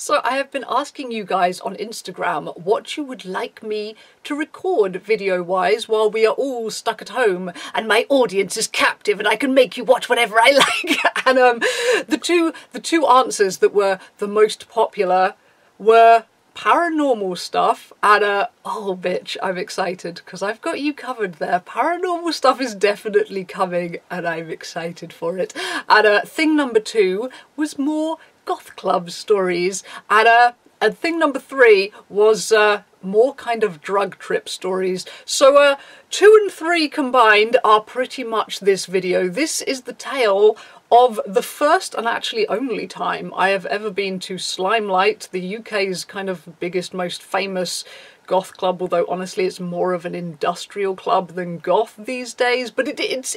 So I have been asking you guys on Instagram what you would like me to record video-wise while we are all stuck at home and my audience is captive and I can make you watch whatever I like. And the two answers that were the most popular were paranormal stuff and oh bitch, I'm excited because I've got you covered there. Paranormal stuff is definitely coming and I'm excited for it. And thing number 2 was more goth club stories, and thing number 3 was more kind of drug trip stories. So 2 and 3 combined are pretty much this video. This is the tale of the first and actually only time I have ever been to Slimelight, the UK's kind of biggest, most famous goth club, although honestly it's more of an industrial club than goth these days, but it's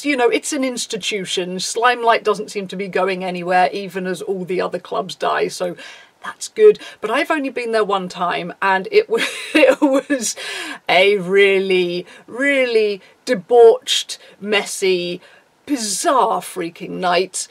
you know, it's an institution. Slimelight doesn't seem to be going anywhere even as all the other clubs die, so that's good. But I've only been there one time and it was a really, really debauched, messy, bizarre freaking night.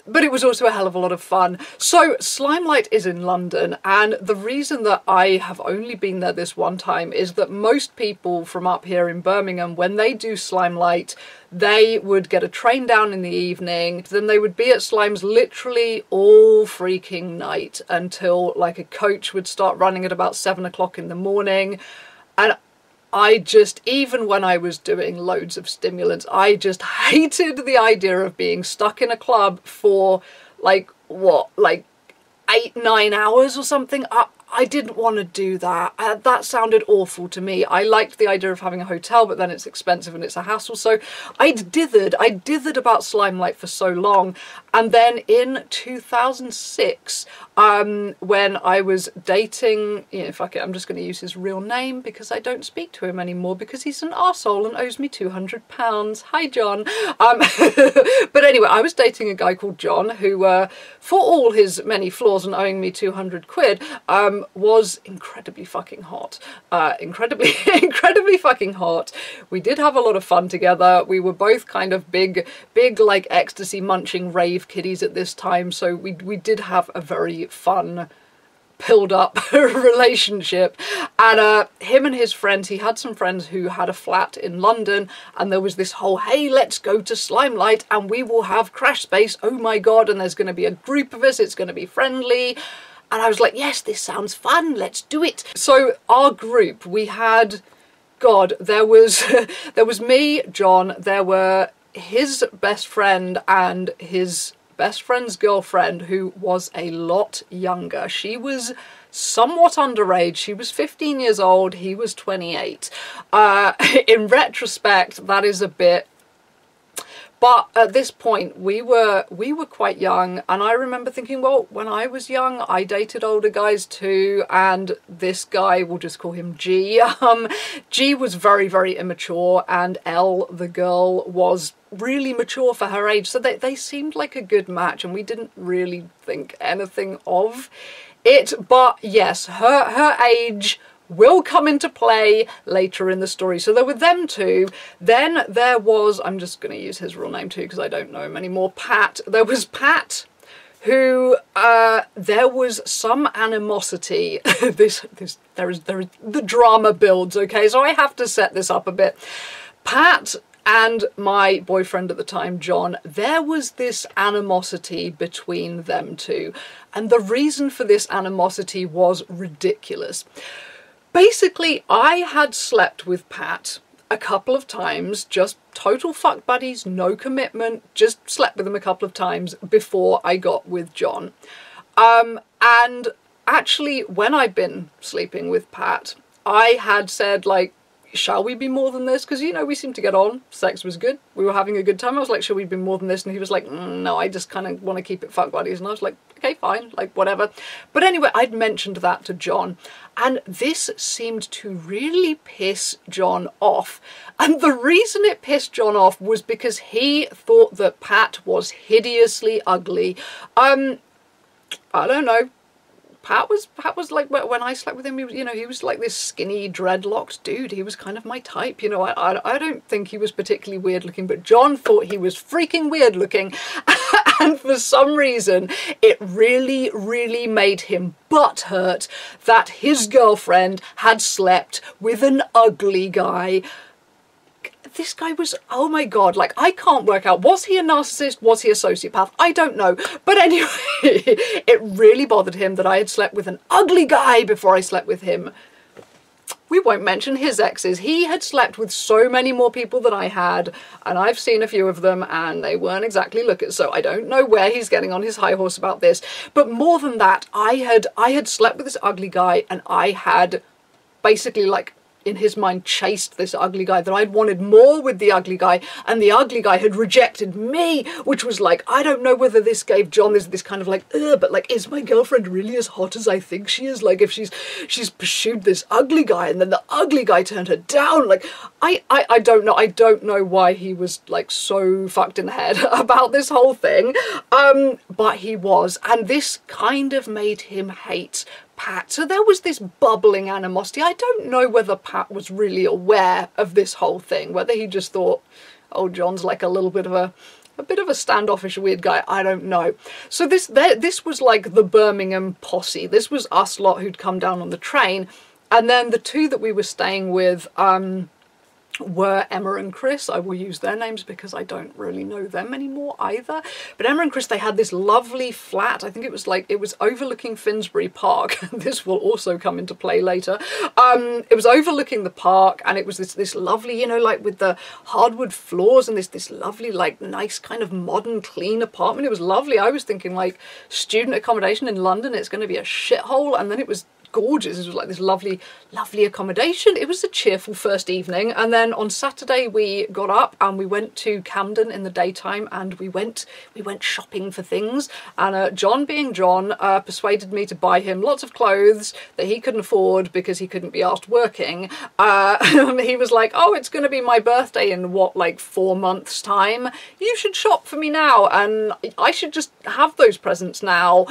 But it was also a hell of a lot of fun. So Slimelight is in London, and the reason that I have only been there this one time is that most people from up here in Birmingham, when they do Slimelight, they would get a train down in the evening, then they would be at Slimes literally all freaking night until like a coach would start running at about 7 o'clock in the morning. And I just, even when I was doing loads of stimulants, I just hated the idea of being stuck in a club for like, what, like 8-9 hours or something. I didn't want to do that. That sounded awful to me. I liked the idea of having a hotel, but then it's expensive and it's a hassle. So I dithered about Slimelight for so long. And then in 2006, when I was dating, you know, fuck it, I'm just going to use his real name because I don't speak to him anymore because he's an arsehole and owes me £200. Hi, John. But anyway, I was dating a guy called John who, for all his many flaws and owing me 200 quid, was incredibly fucking hot. Incredibly fucking hot. We did have a lot of fun together. We were both kind of big like ecstasy munching rave kiddies at this time, so we did have a very fun pilled up relationship. And him and his friends, he had some friends who had a flat in London, and there was this whole, hey, let's go to Slimelight and we will have crash space, oh my god, and there's going to be a group of us, it's going to be friendly. And I was like, yes, this sounds fun, let's do it. So our group, we had, God, there was me, John, there were his best friend and his best friend's girlfriend, who was a lot younger. She was somewhat underage. She was 15 years old, he was 28. In retrospect, that is a bit... But at this point, we were quite young, and I remember thinking, well, when I was young, I dated older guys too, and this guy, we'll just call him G. G was very, very immature, and L, the girl, was really mature for her age, so they seemed like a good match, and we didn't really think anything of it. But yes, her age will come into play later in the story. So there were them two. Then there was, I'm just going to use his real name too because I don't know him anymore, Pat. There was Pat, who there was some animosity. The drama builds, okay? So I have to set this up a bit. Pat and my boyfriend at the time, John, there was this animosity between them two. And the reason for this animosity was ridiculous. Basically, I had slept with Pat a couple of times, just total fuck buddies, no commitment, just slept with him a couple of times before I got with John. And actually, when I'd been sleeping with Pat, I had said, like, shall we be more than this? Because, you know, we seemed to get on. Sex was good. We were having a good time. I was like, shall we be more than this? And he was like, no, I just kind of want to keep it fuck buddies. And I was like, okay, fine, like, whatever. But anyway, I'd mentioned that to John, and this seemed to really piss John off. And the reason it pissed John off was because he thought that Pat was hideously ugly. I don't know. Pat was like, when I slept with him, he was, you know, he was like this skinny, dreadlocked dude. He was kind of my type, you know. I don't think he was particularly weird looking, but John thought he was freaking weird looking. And for some reason, it really, really made him butthurt that his girlfriend had slept with an ugly guy. This guy was, oh my God, like, I can't work out, was he a narcissist? Was he a sociopath? I don't know. But anyway, it really bothered him that I had slept with an ugly guy before I slept with him. We won't mention his exes. He had slept with so many more people than I had, and I've seen a few of them, and they weren't exactly lookers, so I don't know where he's getting on his high horse about this. But more than that, I had slept with this ugly guy, and I had basically, like, in his mind, chased this ugly guy, that I'd wanted more with the ugly guy, and the ugly guy had rejected me, which was like, I don't know whether this gave John this kind of like, but like, is my girlfriend really as hot as I think she is? Like, if she's pursued this ugly guy, and then the ugly guy turned her down, like, I don't know. I don't know why he was like so fucked in the head about this whole thing, but he was, and this kind of made him hate Pat. So there was this bubbling animosity. I don't know whether Pat was really aware of this whole thing, whether he just thought, oh, John's like a little bit of a standoffish weird guy. I don't know. So this was like the Birmingham posse. This was us lot who'd come down on the train, and then the two that we were staying with were Emma and Chris. I will use their names because I don't really know them anymore either. But Emma and Chris, they had this lovely flat. I think it was overlooking Finsbury Park. This will also come into play later. It was overlooking the park, and it was this lovely, you know, like with the hardwood floors and this lovely, like, nice kind of modern, clean apartment. It was lovely. I was thinking like student accommodation in London, it's going to be a shithole, and then it was gorgeous. It was like this lovely accommodation. It was a cheerful first evening, and then on Saturday we got up and we went to Camden in the daytime, and we went shopping for things, and John, being John, persuaded me to buy him lots of clothes that he couldn't afford because he couldn't be asked working. He was like, oh, it's going to be my birthday in what, like 4 months time, you should shop for me now, and I should just have those presents now.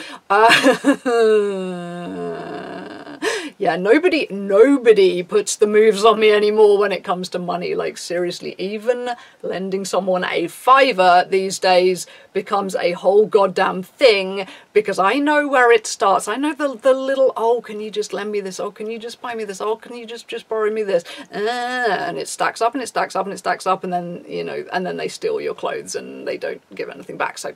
Yeah, nobody puts the moves on me anymore when it comes to money. Like, seriously, even lending someone a fiver these days becomes a whole goddamn thing, because I know where it starts. I know the little, oh, can you just lend me this? Oh, can you just buy me this? Oh, can you just borrow me this? And it stacks up and it stacks up and it stacks up, and then, you know, and then they steal your clothes and they don't give anything back. So,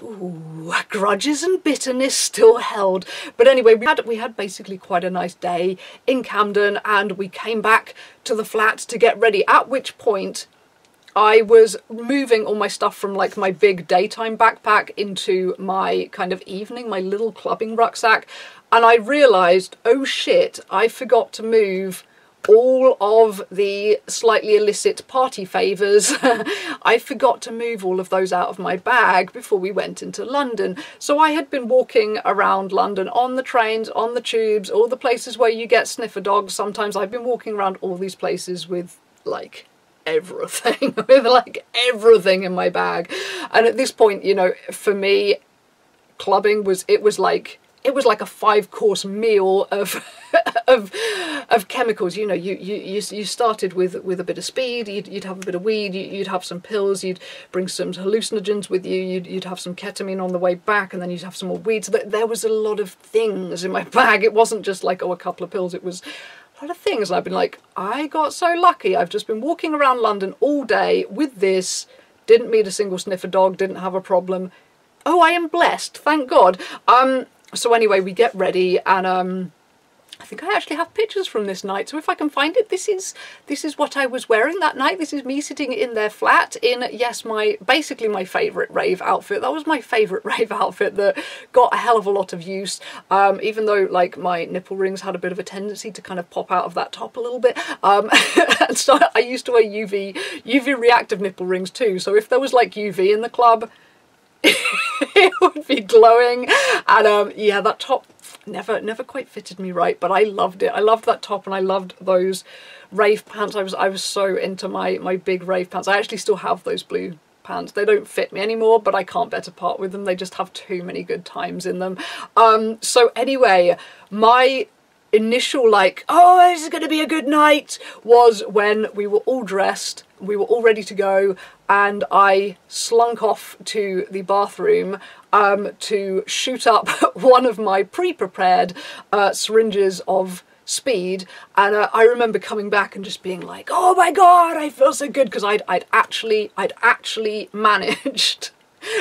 ooh, grudges and bitterness still held. But anyway, we had basically quite a nice day in Camden, and we came back to the flat to get ready, at which point I was moving all my stuff from like my big daytime backpack into my kind of evening, my little clubbing rucksack, and I realised, oh shit, I forgot to move all of the slightly illicit party favours. I forgot to move all of those out of my bag before we went into London. So I had been walking around London on the trains, on the tubes, all the places where you get sniffer dogs. Sometimes I've been walking around all these places with like everything, with like everything in my bag. And at this point, you know, for me, clubbing was like a 5-course meal of of chemicals. You know, you started with a bit of speed, you'd have a bit of weed, you'd have some pills, you'd bring some hallucinogens with you, you'd have some ketamine on the way back, and then you'd have some more weed. So there was a lot of things in my bag. It wasn't just like, oh, a couple of pills, it was a lot of things. And I've been like, I got so lucky. I've just been walking around London all day with this, didn't meet a single sniffer dog, didn't have a problem. Oh, I am blessed, thank God. So anyway, we get ready, and I think I actually have pictures from this night, so if I can find it, this is what I was wearing that night. This is me sitting in their flat in, yes, basically my favourite rave outfit. That was my favourite rave outfit that got a hell of a lot of use, even though like my nipple rings had a bit of a tendency to kind of pop out of that top a little bit. And so I used to wear UV reactive nipple rings too, so if there was like UV in the club, it would be glowing. And yeah, that top never quite fitted me right, but I loved it. I loved that top, and I loved those rave pants. I was so into my big rave pants. I actually still have those blue pants. They don't fit me anymore, but I can't bear to part with them. They just have too many good times in them. So anyway, my initial like, oh, this is going to be a good night, was when we were all dressed, we were all ready to go, and I slunk off to the bathroom to shoot up one of my pre-prepared syringes of speed, and I remember coming back and just being like, oh my god, I feel so good, because I'd actually managed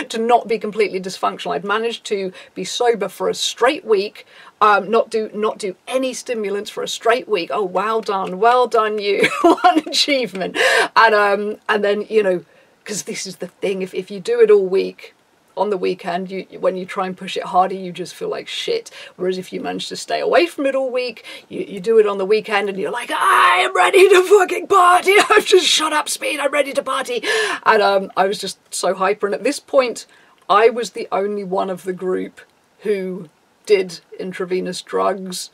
to not be completely dysfunctional. I'd managed to be sober for a straight week, not do any stimulants for a straight week. Oh, well done you. One achievement. And then, you know, because this is the thing, if you do it all week, on the weekend, when you try and push it harder, you just feel like shit. Whereas if you manage to stay away from it all week, you do it on the weekend and you're like, I am ready to fucking party. I've just shot up speed. I'm ready to party. And I was just so hyper. And at this point, I was the only one of the group who did intravenous drugs.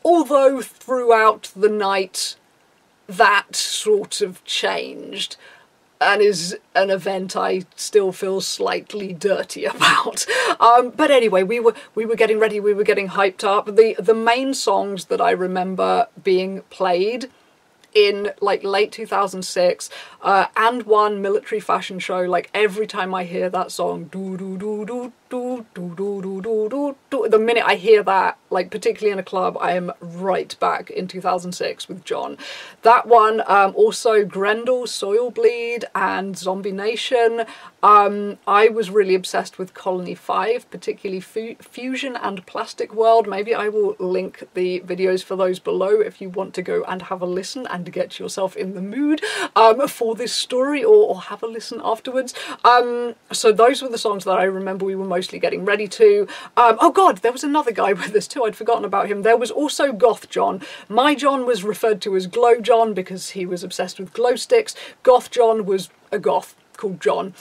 Although throughout the night, that sort of changed, and is an event I still feel slightly dirty about. But anyway, we were getting ready, we were getting hyped up. The main songs that I remember being played in like late 2006 and one military fashion show, like every time I hear that song, do do do do do do do do do do, the minute I hear that, like particularly in a club, I am right back in 2006 with Jon. That one, also Grendel, Soil Bleed, and Zombie Nation. I was really obsessed with Colony 5, particularly Fusion and Plastic World. Maybe I will link the videos for those below if you want to go and have a listen and get yourself in the mood for this story, or have a listen afterwards. So those were the songs that I remember we were mostly getting ready to. Oh god, there was another guy with us too, I'd forgotten about him. There was also Goth Jon. My Jon was referred to as Glow Jon because he was obsessed with glow sticks. Goth Jon was a goth called Jon.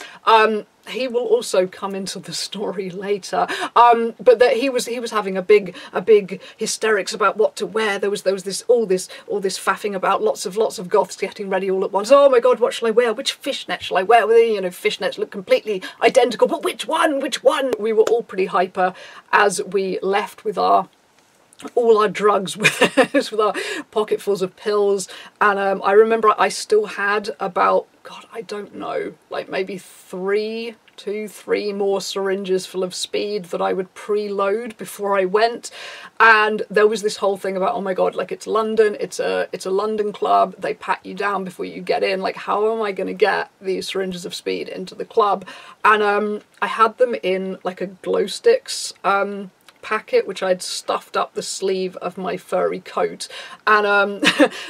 He will also come into the story later, but that he was having a big hysterics about what to wear. There was all this faffing about lots of goths getting ready all at once. Oh my god, what shall I wear? Which fishnet shall I wear? Well, you know, fishnets look completely identical, but which one? We were all pretty hyper as we left with all our drugs with us, with our pocketfuls of pills. And I remember I still had about, god, I don't know, like maybe three more syringes full of speed that I would preload before I went. And there was this whole thing about, oh my god, like it's London, it's a London club, they pat you down before you get in, like how am I going to get these syringes of speed into the club? And I had them in like a glow sticks packet, which I'd stuffed up the sleeve of my furry coat. And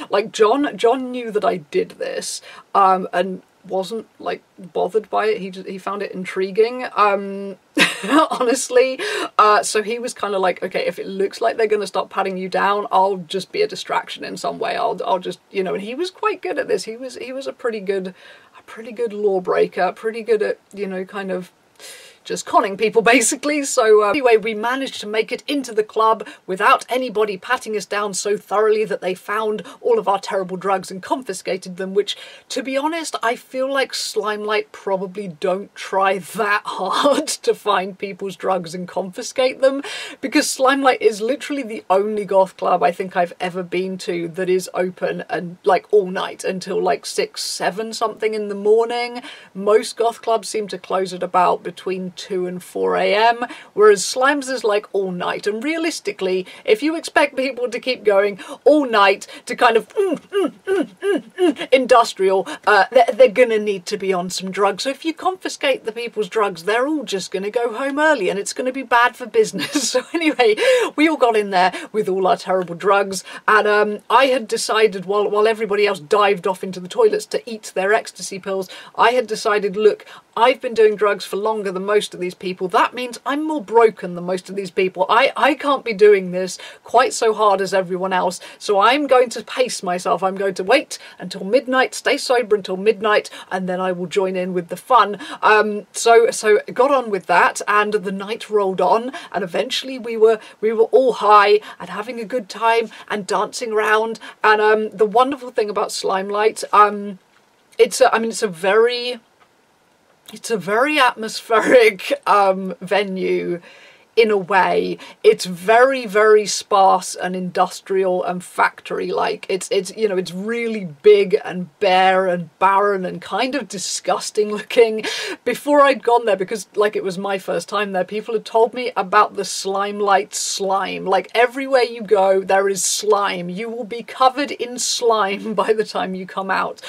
like Jon knew that I did this, and wasn't like bothered by it. He found it intriguing, honestly. So he was kind of like, okay, if it looks like they're gonna start patting you down, I'll just be a distraction in some way. I'll just, you know. And he was quite good at this. He was a pretty good lawbreaker, pretty good at, you know, kind of just conning people basically. So anyway, we managed to make it into the club without anybody patting us down so thoroughly that they found all of our terrible drugs and confiscated them, which, to be honest, I feel like Slimelight probably don't try that hard to find people's drugs and confiscate them, because Slimelight is literally the only goth club I think I've ever been to that is open and like all night until like 6, 7 something in the morning. Most goth clubs seem to close at about between 2 and 4 a.m, whereas Slime's is like all night. And realistically, if you expect people to keep going all night to kind of industrial, they're gonna need to be on some drugs. So if you confiscate the people's drugs, they're all just gonna go home early and it's gonna be bad for business. So anyway, we all got in there with all our terrible drugs, and I had decided, while everybody else dived off into the toilets to eat their ecstasy pills, I had decided, look, I've been doing drugs for longer than most of these people. That means I'm more broken than most of these people. I can't be doing this quite so hard as everyone else, so I'm going to pace myself. I'm going to wait until midnight, stay sober until midnight, and then I will join in with the fun. So got on with that, and the night rolled on, and eventually we were all high and having a good time and dancing around. And the wonderful thing about Slimelight, it's a very atmospheric venue in a way. It's very, very sparse and industrial and factory-like. It's you know, it's really big and bare and barren and kind of disgusting looking. Before I'd gone there, because like it was my first time there, people had told me about the Slimelight slime. Like everywhere you go, there is slime. You will be covered in slime by the time you come out.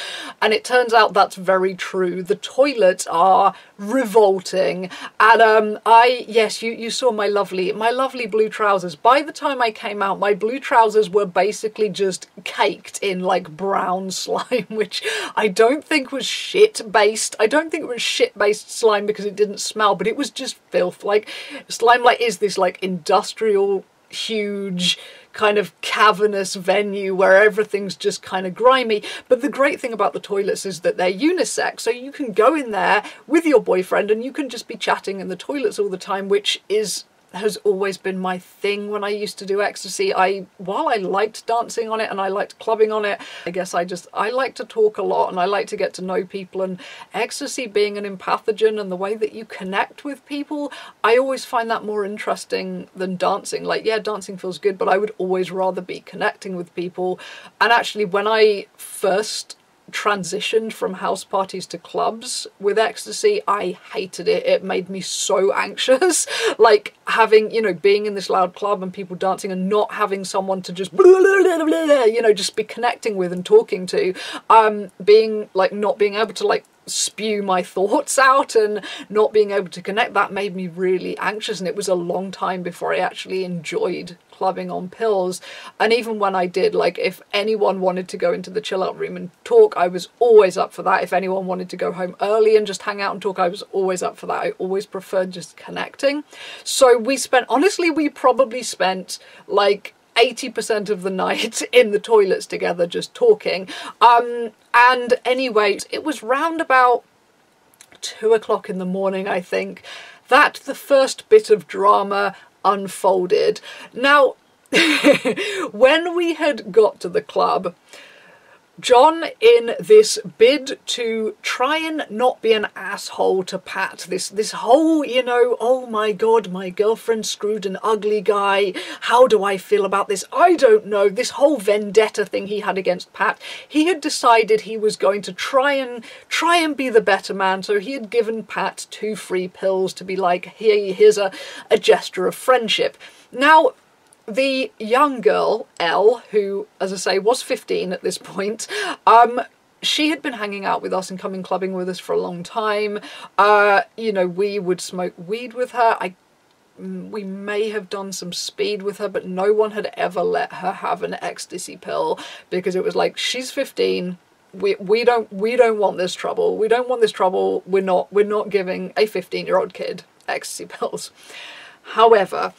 And it turns out that's very true. The toilets are revolting. And yes, you saw my lovely blue trousers. By the time I came out, my blue trousers were basically just caked in like brown slime, which I don't think was shit-based. I don't think it was shit-based slime because it didn't smell, but it was just filth. Like, Slimelight is this like industrial, huge, kind of cavernous venue where everything's just kind of grimy. But the great thing about the toilets is that they're unisex, so you can go in there with your boyfriend and you can just be chatting in the toilets all the time, which has always been my thing when I used to do ecstasy. While I liked dancing on it and I liked clubbing on it, I guess I like to talk a lot and I like to get to know people, and ecstasy being an empathogen and the way that you connect with people, I always find that more interesting than dancing. Like, yeah, dancing feels good, but I would always rather be connecting with people. And actually, when I first transitioned from house parties to clubs with ecstasy, I hated it. It made me so anxious. Like having, you know, being in this loud club and people dancing and not having someone to just, you know, just be connecting with and talking to, being like, not being able to like spew my thoughts out and not being able to connect, that made me really anxious. And it was a long time before I actually enjoyed clubbing on pills. And even when I did, like, if anyone wanted to go into the chill out room and talk, I was always up for that. If anyone wanted to go home early and just hang out and talk, I was always up for that. I always preferred just connecting. So we probably spent like 80% of the night in the toilets together just talking. And anyway, it was round about 2 o'clock in the morning, I think, that the first bit of drama unfolded. Now, when we had got to the club, John, in this bid to try and not be an asshole to Pat, this whole, you know, oh my god, my girlfriend screwed an ugly guy, how do I feel about this? I don't know, this whole vendetta thing he had against Pat, he had decided he was going to try and be the better man, so he had given Pat 2 free pills to be like, here's a gesture of friendship. Now, the young girl, Elle, who, as I say, was 15 at this point, she had been hanging out with us and coming clubbing with us for a long time. You know, we would smoke weed with her. We may have done some speed with her, but no one had ever let her have an ecstasy pill because it was like, she's 15. We don't want this trouble. We don't want this trouble. We're not giving a 15-year-old kid ecstasy pills. However,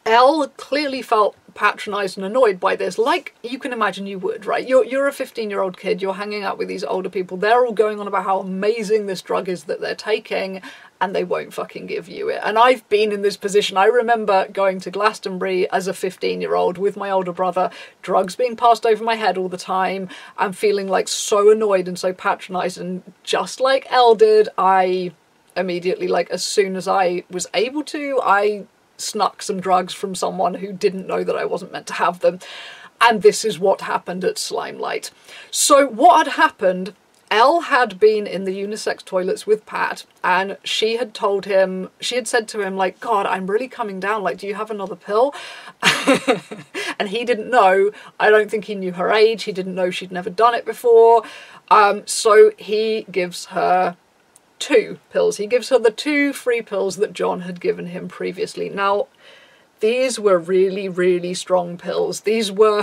Elle clearly felt patronised and annoyed by this, like you can imagine you would, right? You're a 15-year-old kid, you're hanging out with these older people, they're all going on about how amazing this drug is that they're taking, and they won't fucking give you it. And I've been in this position. I remember going to Glastonbury as a 15-year-old with my older brother, drugs being passed over my head all the time, and feeling like so annoyed and so patronised, and just like Elle did, I immediately, like as soon as I was able to, I snuck some drugs from someone who didn't know that I wasn't meant to have them. And this is what happened at Slimelight. So what had happened, Elle had been in the unisex toilets with Pat, and she had said to him, like, God, I'm really coming down, like, do you have another pill? And he didn't know. I don't think he knew her age. He didn't know she'd never done it before. So he gives her 2 pills. He gives her the 2 free pills that John had given him previously. Now, these were really, really strong pills. These were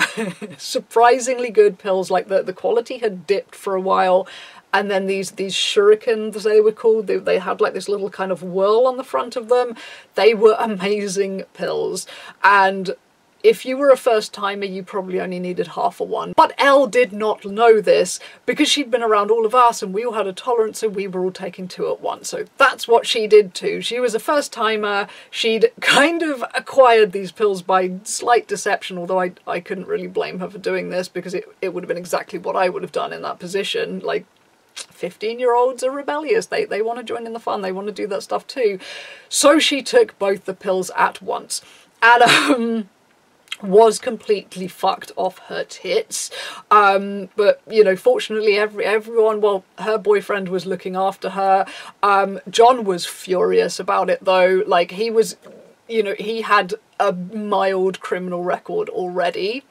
surprisingly good pills. Like the quality had dipped for a while. And then these shurikens, they were called, they had like this little kind of whirl on the front of them. They were amazing pills. And if you were a first timer, you probably only needed half a one. But Elle did not know this because she'd been around all of us and we all had a tolerance, so we were all taking 2 at once. So that's what she did too. She was a first timer. She'd kind of acquired these pills by slight deception, although I couldn't really blame her for doing this because it would have been exactly what I would have done in that position. Like, 15-year-olds are rebellious. They want to join in the fun. They want to do that stuff too. So she took both the pills at once. And was completely fucked off her tits, but you know, fortunately everyone, well, her boyfriend was looking after her. John was furious about it though. Like, he was, you know, he had a mild criminal record already,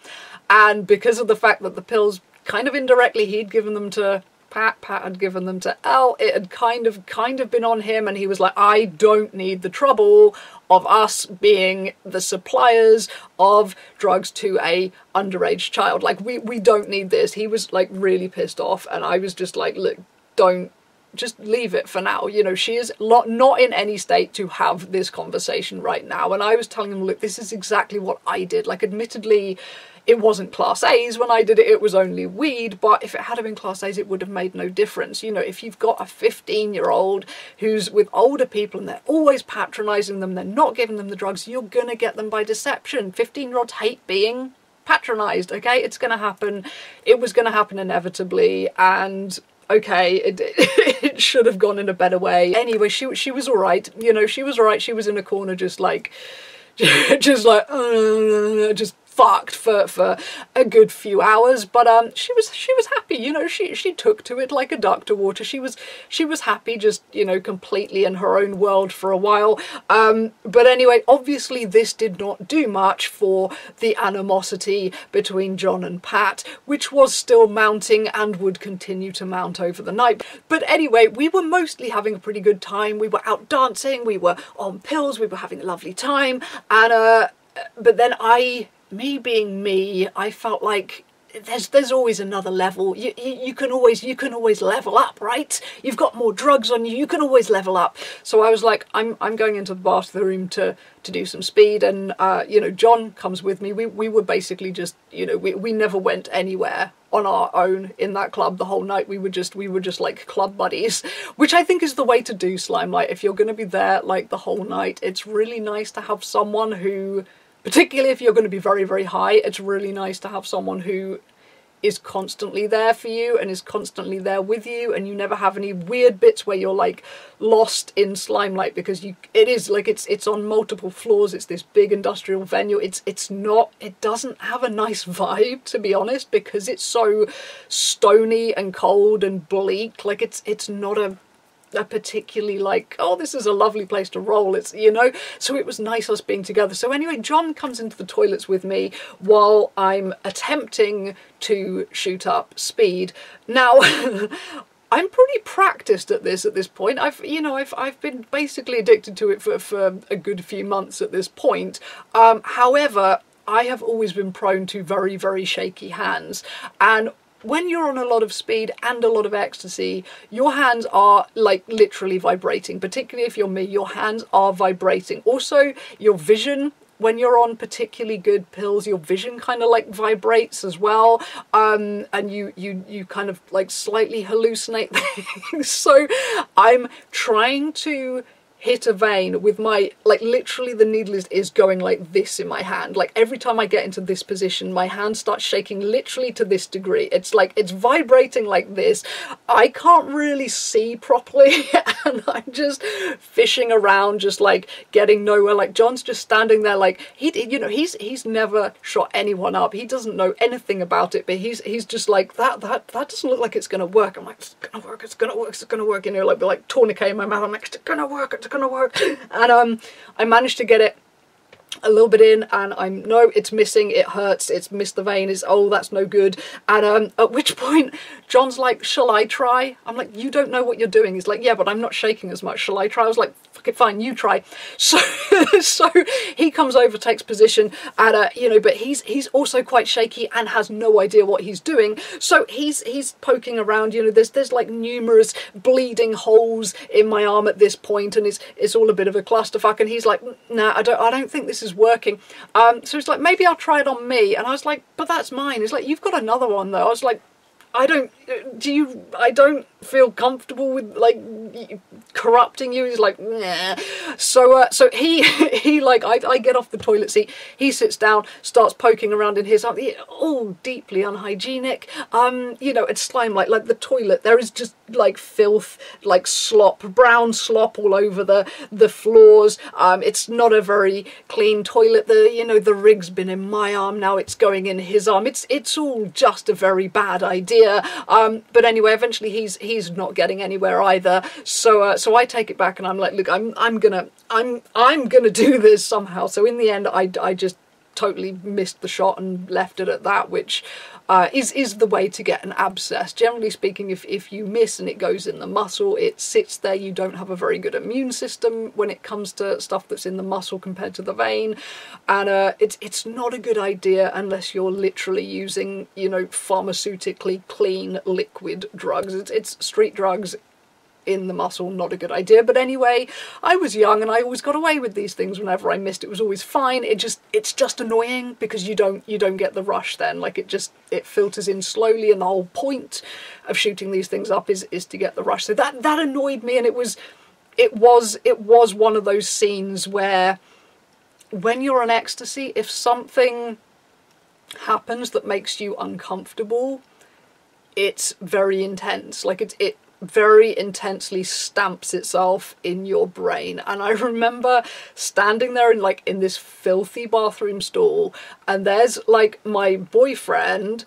and because of the fact that the pills kind of indirectly he'd given them to Pat had given them to Elle, it had kind of been on him, and he was like, I don't need the trouble of us being the suppliers of drugs to a underage child. Like, we don't need this. He was like really pissed off, and I was just like, look, don't, just leave it for now. You know, she is not in any state to have this conversation right now. And I was telling him, look, this is exactly what I did. Like, admittedly, it wasn't Class A's when I did it, it was only weed, but if it had been Class A's, it would have made no difference. You know, if you've got a 15-year-old who's with older people and they're always patronising them, they're not giving them the drugs, you're going to get them by deception. 15-year-olds hate being patronised, okay? It's going to happen. It was going to happen inevitably, and okay, it should have gone in a better way. Anyway, she was all right. You know, she was all right. She was in a corner just like, just fucked for a good few hours, but she was happy. You know, she took to it like a duck to water. She was happy, just, you know, completely in her own world for a while. But anyway, obviously this did not do much for the animosity between John and Pat, which was still mounting and would continue to mount over the night. But anyway, we were mostly having a pretty good time. We were out dancing, we were on pills, we were having a lovely time, and but then me being me, I felt like there's always another level. You can always level up, right? You've got more drugs on you, you can always level up. So I was like, I'm going into the bathroom to do some speed, and you know, John comes with me. We were basically just, you know, we never went anywhere on our own in that club the whole night. We were just like club buddies, which I think is the way to do Slimelight. If you're going to be there like the whole night, it's really nice to have someone who, particularly if you're going to be very, very high, it's really nice to have someone who is constantly there for you and is constantly there with you, and you never have any weird bits where you're like lost in Slimelight, because it is like, it's on multiple floors, it's this big industrial venue. It doesn't have a nice vibe, to be honest, because it's so stony and cold and bleak. Like, it's not a particularly like, oh, this is a lovely place to roll, it's, you know. So it was nice us being together. So anyway, John comes into the toilets with me while I'm attempting to shoot up speed. Now I'm pretty practiced at this point. I've been basically addicted to it for a good few months at this point. However, I have always been prone to very, very shaky hands, and when you're on a lot of speed and a lot of ecstasy, your hands are like literally vibrating. Particularly if you're me, your hands are vibrating. Also, your vision, when you're on particularly good pills, your vision kind of like vibrates as well, and you kind of like slightly hallucinate things. So I'm trying to hit a vein with my, like, literally the needle is going like this in my hand. Like, every time I get into this position, my hand starts shaking literally to this degree. It's like, it's vibrating like this. I can't really see properly, and I'm just fishing around, just like getting nowhere. Like, John's just standing there like, he's never shot anyone up. He doesn't know anything about it, but he's just like, that doesn't look like it's gonna work. I'm like, it's gonna work, it's gonna work, it's gonna work. You know, like tourniquet in my mouth. I'm like, it's gonna work, it's gonna work. And I managed to get it a little bit in, and no, it's missing, it hurts, it's missed the vein, oh, that's no good. And at which point John's like, shall I try? I'm like, you don't know what you're doing. He's like, yeah, but I'm not shaking as much, shall I try? I was like, fuck it, fine, you try. So so he comes over, takes position, and you know, but he's also quite shaky and has no idea what he's doing. So he's poking around, you know, there's like numerous bleeding holes in my arm at this point, and it's all a bit of a clusterfuck, and he's like, nah, I don't think this is working. So he's like, maybe I'll try it on me. And I was like, but that's mine. He's like, you've got another one though. I was like, I don't feel comfortable with, like, corrupting you. He's like, nah. So he like, I get off the toilet seat, he sits down, starts poking around in his arm, all deeply unhygienic. You know, it's Slimelight, like the toilet, there is just like filth, like slop, brown slop all over the floors. It's not a very clean toilet. You know, the rig's been in my arm, now it's going in his arm. It's all just a very bad idea. But anyway, eventually he's not getting anywhere either. So I take it back and I'm like, look, I'm gonna do this somehow. So in the end, I just totally missed the shot and left it at that, which is the way to get an abscess. Generally speaking, if you miss and it goes in the muscle, it sits there. You don't have a very good immune system when it comes to stuff that's in the muscle compared to the vein, and it's not a good idea unless you're literally using, you know, pharmaceutically clean liquid drugs. It's street drugs in the muscle, not a good idea. But anyway, I was young and I always got away with these things. Whenever I missed, it was always fine. It's just annoying because you don't get the rush then. Like it filters in slowly, and the whole point of shooting these things up is to get the rush. So that annoyed me, and it was one of those scenes where when you're on ecstasy, if something happens that makes you uncomfortable, it's very intense. Like it very intensely stamps itself in your brain. And I remember standing there in this filthy bathroom stall, and there's like my boyfriend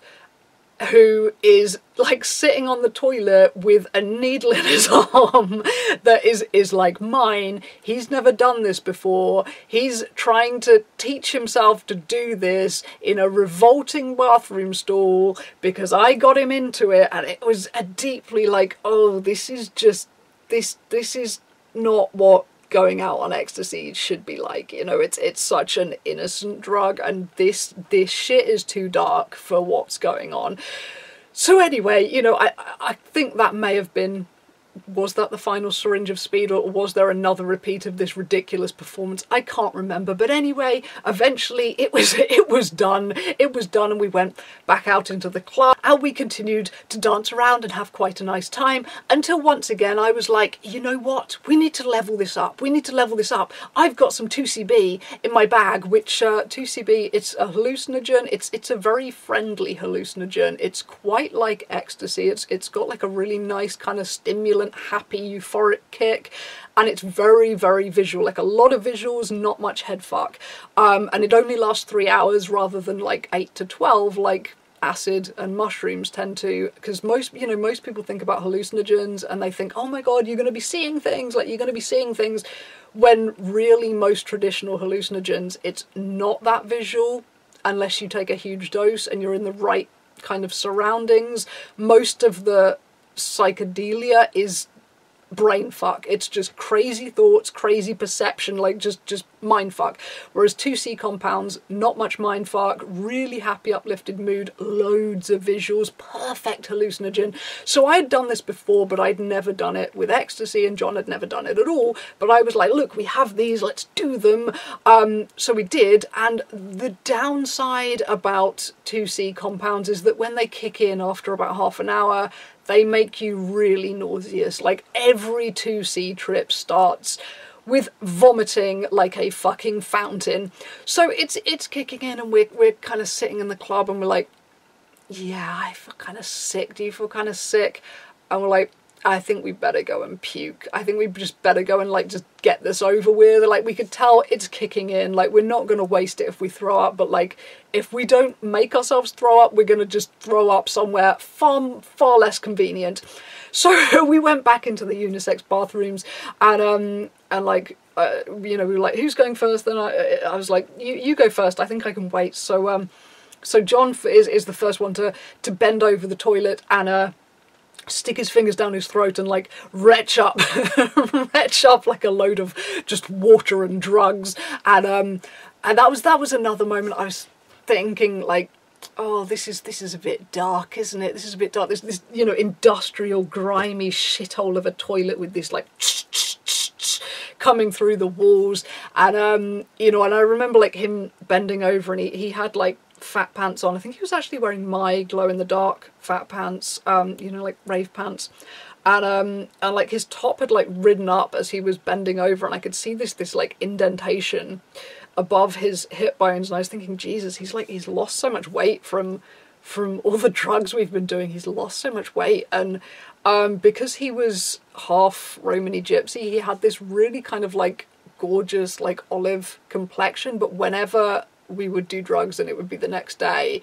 who is like sitting on the toilet with a needle in his arm that is like mine. He's never done this before. He's trying to teach himself to do this in a revolting bathroom stall because I got him into it, and it was a deeply like, oh, this is not what going out on ecstasy should be like. You know, it's such an innocent drug, and this shit is too dark for what's going on. So anyway, you know, I think that may have been, was that the final syringe of speed, or was there another repeat of this ridiculous performance? I can't remember. But anyway, eventually it was done. It was done, and we went back out into the club, and we continued to dance around and have quite a nice time, until once again I was like, you know what, we need to level this up. We need to level this up. I've got some 2CB in my bag, which 2CB, it's a hallucinogen. It's a very friendly hallucinogen. It's quite like ecstasy. It's got like a really nice kind of stimulant, happy, euphoric kick, and it's very, very visual, like a lot of visuals, not much head fuck, and it only lasts 3 hours rather than like 8 to 12 like acid and mushrooms tend to, because most people think about hallucinogens and they think, oh my god, you're going to be seeing things, when really most traditional hallucinogens, it's not that visual unless you take a huge dose and you're in the right kind of surroundings. Most of the psychedelia is brain fuck. It's just crazy thoughts, crazy perception, like just mind fuck. Whereas 2C compounds, not much mind fuck, really happy, uplifted mood, loads of visuals, perfect hallucinogen. So I had done this before, but I'd never done it with ecstasy, and John had never done it at all. But I was like, look, we have these, let's do them. So we did, and the downside about 2C compounds is that when they kick in after about half an hour, they make you really nauseous. Like every 2C trip starts with vomiting like a fucking fountain. So it's kicking in, and we're kind of sitting in the club, and we're like, yeah, I feel kind of sick. Do you feel kind of sick? And we're like, I think we better go and puke. I think we just better go and like just get this over with. Like we could tell it's kicking in. Like we're not going to waste it if we throw up, but like if we don't make ourselves throw up, we're going to just throw up somewhere far less convenient. So we went back into the unisex bathrooms, and like you know, we were like, who's going first? Then I was like, you go first. I think I can wait. So John is the first one to bend over the toilet and stick his fingers down his throat and like retch up like a load of just water and drugs, and that was another moment I was thinking like, oh, this is a bit dark, isn't it? This is a bit dark. This you know, industrial grimy shithole of a toilet with this like coming through the walls, and you know, and I remember like him bending over, and he had like fat pants on. I think he was actually wearing my glow in the dark fat pants, you know, like rave pants. and like his top had like ridden up as he was bending over, and I could see this like indentation above his hip bones, and I was thinking, Jesus, he's lost so much weight from all the drugs we've been doing. He's lost so much weight. And because he was half Romany Gypsy, he had this really kind of like gorgeous like olive complexion, but whenever we would do drugs and it would be the next day,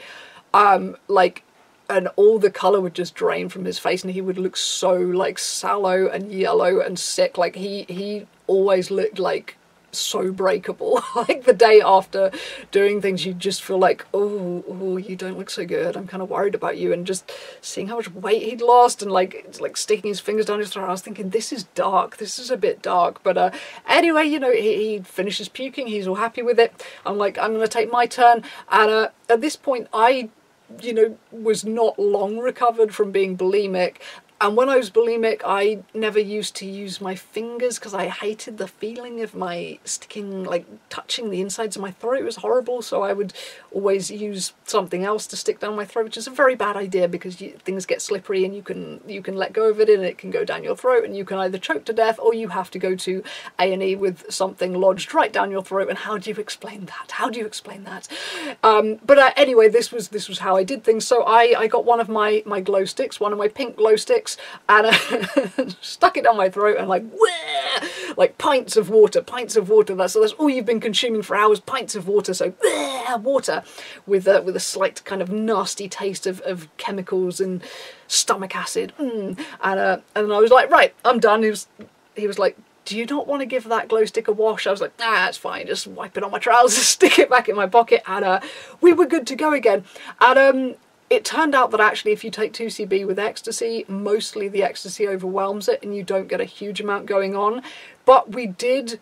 like, and all the colour would just drain from his face, and he would look so like sallow and yellow and sick. Like he always looked like so breakable. Like the day after doing things, you just feel like, oh, you don't look so good, I'm kind of worried about you. And just seeing how much weight he'd lost, and like sticking his fingers down his throat, I was thinking, this is dark, this is a bit dark. But anyway, you know, he finishes puking, he's all happy with it. I'm like, I'm gonna take my turn. And at this point, I, you know, was not long recovered from being bulimic. And when I was bulimic, I never used to use my fingers because I hated the feeling of my sticking, like touching the insides of my throat. It was horrible. So I would always use something else to stick down my throat, which is a very bad idea because things get slippery, and you can let go of it and it can go down your throat, and you can either choke to death or you have to go to A&E with something lodged right down your throat. And how do you explain that? How do you explain that? But anyway, this was how I did things. So I got one of my glow sticks, one of my pink glow sticks, and stuck it down my throat, and like pints of water. That's all you've been consuming for hours, pints of water. So water with a slight kind of nasty taste of chemicals and stomach acid. And I was like, right, I'm done. He was like, do you not want to give that glow stick a wash? I was like, nah, it's fine, just wipe it on my trousers, stick it back in my pocket, and we were good to go again. And it turned out that actually if you take 2CB with ecstasy, mostly the ecstasy overwhelms it and you don't get a huge amount going on. But we did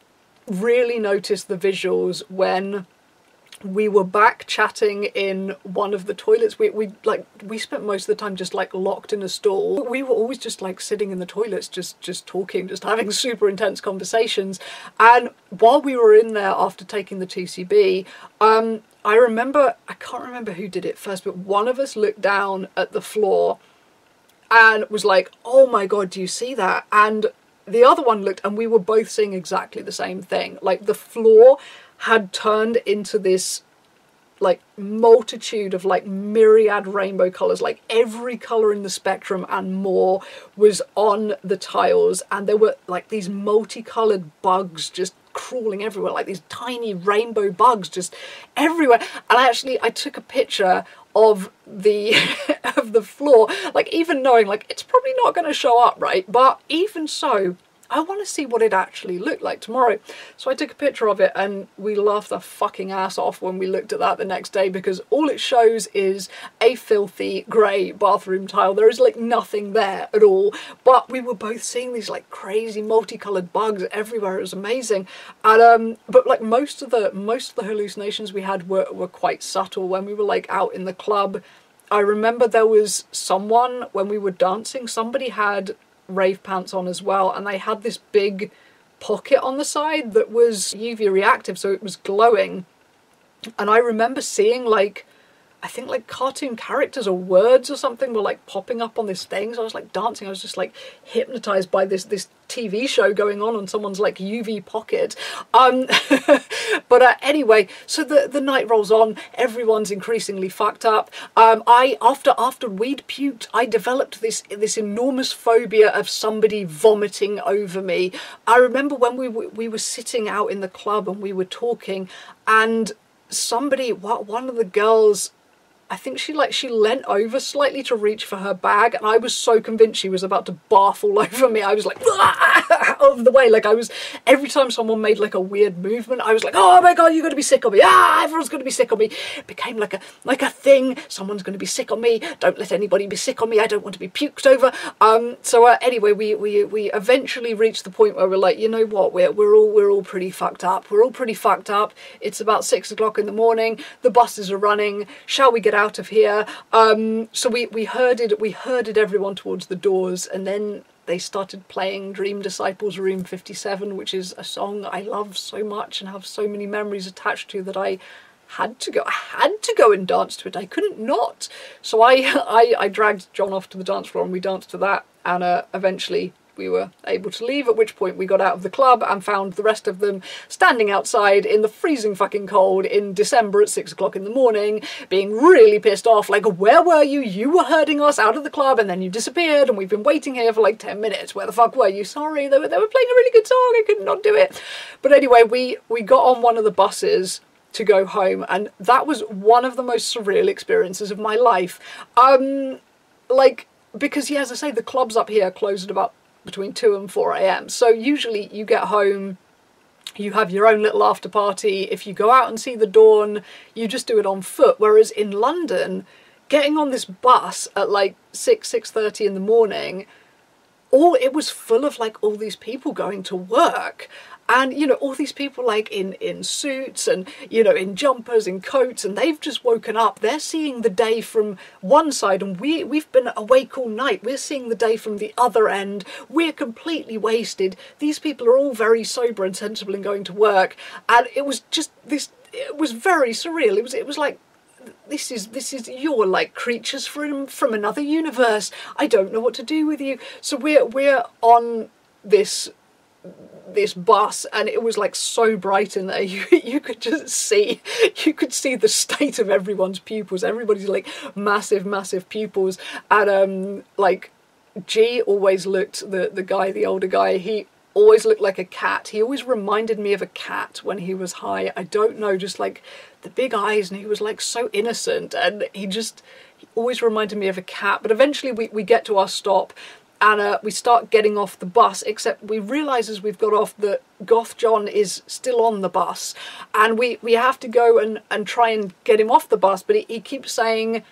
really notice the visuals when we were back chatting in one of the toilets. We spent most of the time just like locked in a stall. We were always just like sitting in the toilets, just talking, just having super intense conversations. And while we were in there after taking the 2CB, I remember, I can't remember who did it first, but one of us looked down at the floor and was like, oh my God, do you see that? And the other one looked, and we were both seeing exactly the same thing. Like the floor had turned into this like multitude of like myriad rainbow colours, like every colour in the spectrum and more was on the tiles, and there were like these multicoloured bugs just crawling everywhere, like these tiny rainbow bugs just everywhere. And I took a picture of the of the floor, like even knowing like it's probably not going to show up, right? But even so, I want to see what it actually looked like tomorrow. So I took a picture of it, and we laughed our fucking ass off when we looked at that the next day, because all it shows is a filthy grey bathroom tile. There is like nothing there at all. But we were both seeing these like crazy multicoloured bugs everywhere. It was amazing. And but like most of the hallucinations we had were quite subtle. When we were like out in the club, I remember there was someone, when we were dancing, somebody had rave pants on as well, and they had this big pocket on the side that was UV reactive, so it was glowing. And I remember seeing like, I think like cartoon characters or words or something were like popping up on this thing. So I was like dancing, I was just like hypnotized by this TV show going on someone's like UV pocket. But anyway, so the night rolls on, everyone's increasingly fucked up. After we'd puked, I developed this enormous phobia of somebody vomiting over me. I remember when we were sitting out in the club and we were talking, and one of the girls, I think she leant over slightly to reach for her bag, and I was so convinced she was about to barf all over me. I was like, out of the way. Like every time someone made like a weird movement, I was like, oh my God, you're going to be sick on me. Everyone's going to be sick on me. It became like a thing. Someone's going to be sick on me. Don't let anybody be sick on me. I don't want to be puked over. So anyway, we eventually reached the point where we're like, you know what, we're all pretty fucked up. We're all pretty fucked up. It's about 6 o'clock in the morning. The buses are running. Shall we get out of here? So we herded everyone towards the doors, and then they started playing Dream Disciples Room 57, which is a song I love so much and have so many memories attached to, that I had to go and dance to it. I couldn't not. So I dragged John off to the dance floor, and we danced to that. and eventually we were able to leave, at which point we got out of the club and found the rest of them standing outside in the freezing fucking cold in December at 6 o'clock in the morning, being really pissed off, like, where were you? You were herding us out of the club and then you disappeared and we've been waiting here for like 10 minutes. Where the fuck were you? Sorry, they were playing a really good song, I could not do it. But anyway, we got on one of the buses to go home, and that was one of the most surreal experiences of my life. Like, because, yeah, as I say, the clubs up here close at about between 2 and 4 a.m. So usually you get home, you have your own little after party. If you go out and see the dawn, you just do it on foot. Whereas in London, getting on this bus at like 6:30 in the morning, it was full of like all these people going to work. And, you know, all these people like in suits and, you know, in jumpers, in coats, and they've just woken up. They're seeing the day from one side, and we've been awake all night. We're seeing the day from the other end. We're completely wasted. These people are all very sober and sensible and going to work. And it was just this, it was very surreal. It was like, this is you're like creatures from another universe. I don't know what to do with you. So we're on this bus, and it was like so bright in there. You could just see, the state of everyone's pupils. Everybody's like massive pupils. And like G always looked, the older guy, he always looked like a cat. He always reminded me of a cat when he was high. I don't know, just like the big eyes, and he was like so innocent, and he always reminded me of a cat. But eventually we get to our stop, and we start getting off the bus, except we realise as we've got off that Goth Jon is still on the bus, and we have to go and try and get him off the bus, but he keeps saying,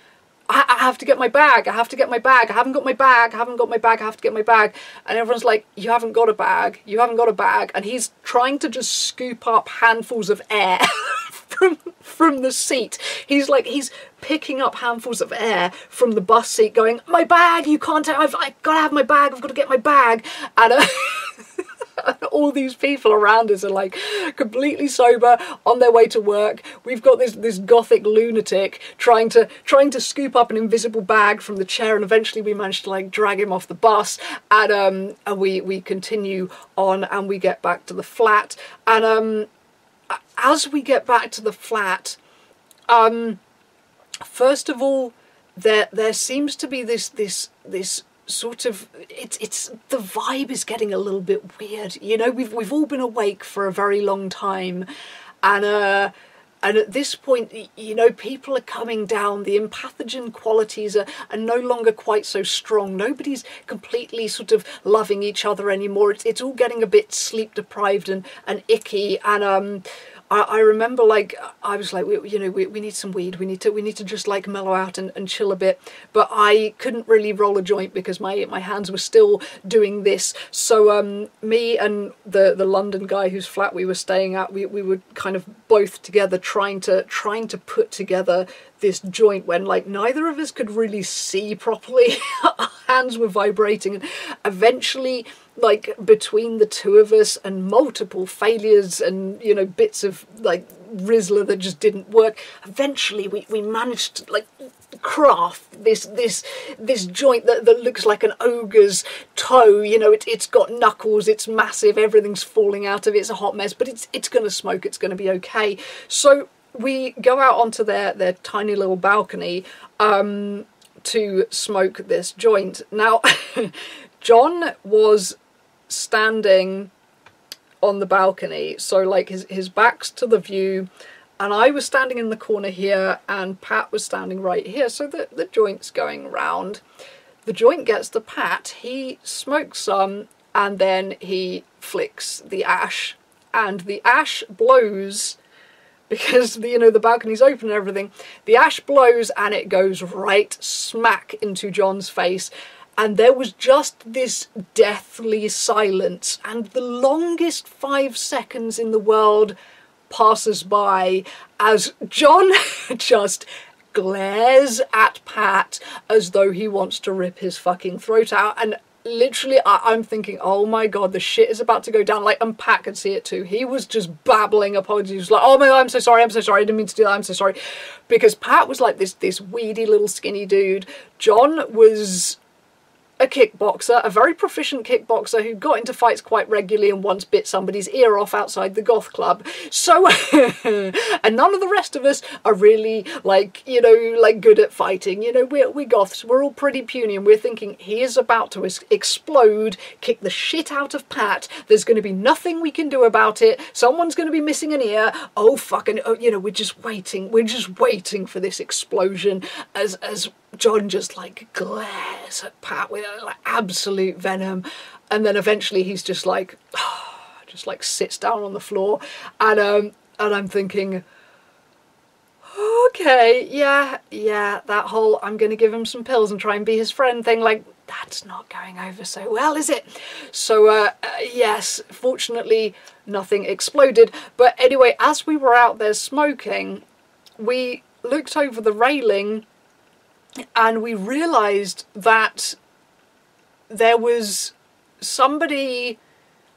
I have to get my bag, I have to get my bag, I haven't got my bag, I haven't got my bag, I have to get my bag. And everyone's like, you haven't got a bag, you haven't got a bag. And he's trying to just scoop up handfuls of air from the seat. He's picking up handfuls of air from the bus seat going, my bag, you can't, I've got to have my bag, I've got to get my bag. And all these people around us are like completely sober, on their way to work. We've got this gothic lunatic trying to scoop up an invisible bag from the chair, and eventually we managed to like drag him off the bus, and we continue on, and we get back to the flat. And as we get back to the flat, first of all, there seems to be this sort of, it's the vibe is getting a little bit weird. You know, we've all been awake for a very long time, and at this point, you know, people are coming down. The empathogen qualities are no longer quite so strong. Nobody's completely sort of loving each other anymore. It's all getting a bit sleep deprived and icky. And I remember, like, I was like, we need some weed. We need to just like mellow out and chill a bit. But I couldn't really roll a joint because my hands were still doing this. So me and the London guy whose flat we were staying at, we were kind of both together trying to put together this joint when like neither of us could really see properly. Our hands were vibrating, and eventually, like, between the two of us and multiple failures and, you know, bits of like Rizzler that just didn't work, eventually we managed to like craft this joint that looks like an ogre's toe. You know, it's got knuckles, it's massive, everything's falling out of it, it's a hot mess, but it's gonna smoke, it's gonna be okay. So we go out onto their tiny little balcony to smoke this joint. Now John was standing on the balcony, so like his back's to the view, and I was standing in the corner here, and Pat was standing right here, so the joint's going round. The joint gets to Pat, he smokes some, and then he flicks the ash, and the ash blows, because the balcony's open and everything. The ash blows and it goes right smack into John's face. And there was just this deathly silence, and the longest 5 seconds in the world passes by as John just glares at Pat as though he wants to rip his fucking throat out. And literally, I'm thinking, oh my god, the shit is about to go down. Like, and Pat could see it too. He was just babbling apologies, like, oh my god, I'm so sorry, I didn't mean to do that, I'm so sorry. Because Pat was like this weedy little skinny dude. John was a kickboxer, a very proficient kickboxer who got into fights quite regularly and once bit somebody's ear off outside the goth club. So, and none of the rest of us are really like, you know, like good at fighting. You know, we're goths, we're all pretty puny, and we're thinking he is about to explode, kick the shit out of Pat. There's going to be nothing we can do about it. Someone's going to be missing an ear. Oh fucking, oh, you know, we're just waiting for this explosion as Jon just like glares at Pat with like absolute venom, and then eventually he's just like sits down on the floor, and I'm thinking, okay, yeah, that whole I'm gonna give him some pills and try and be his friend thing, like, that's not going over so well, is it? So yes, fortunately nothing exploded. But anyway, as we were out there smoking, we looked over the railing and we realised that there was somebody,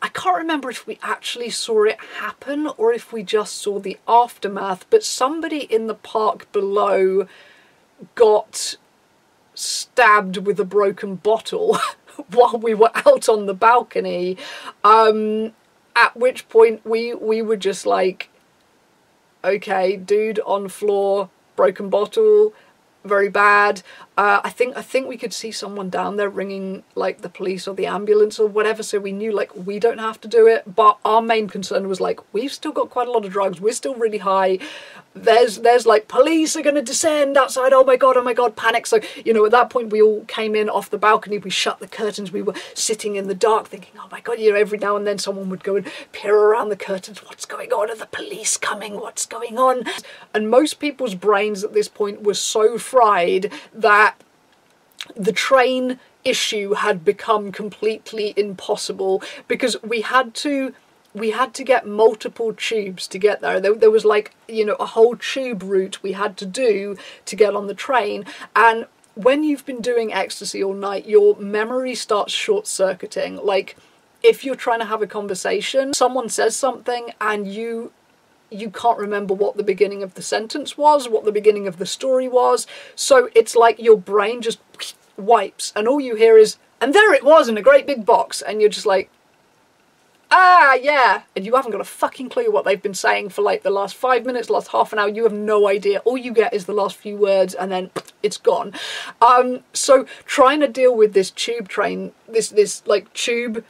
I can't remember if we actually saw it happen or if we just saw the aftermath, but somebody in the park below got stabbed with a broken bottle while we were out on the balcony, at which point we were just like, okay, dude on floor, broken bottle, very bad. I think we could see someone down there ringing like the police or the ambulance or whatever, so we knew like we don't have to do it. But our main concern was like, we've still got quite a lot of drugs, we're still really high, there's like police are going to descend outside, oh my god, panic. So, you know, at that point we all came in off the balcony, we shut the curtains, we were sitting in the dark thinking, oh my god, you know, every now and then someone would go and peer around the curtains, what's going on, are the police coming, what's going on? And most people's brains at this point were so fried that the train issue had become completely impossible, because we had to get multiple tubes to get there. There was like, you know, a whole tube route we had to do to get on the train. And when you've been doing ecstasy all night, your memory starts short-circuiting. Like, if you're trying to have a conversation, someone says something and you can't remember what the beginning of the sentence was, what the beginning of the story was. So it's like your brain just wipes and all you hear is, and there it was in a great big box, and you're just like, ah, yeah, and you haven't got a fucking clue what they've been saying for like the last 5 minutes, last half an hour, you have no idea. All you get is the last few words and then it's gone. So trying to deal with this tube train, this like tube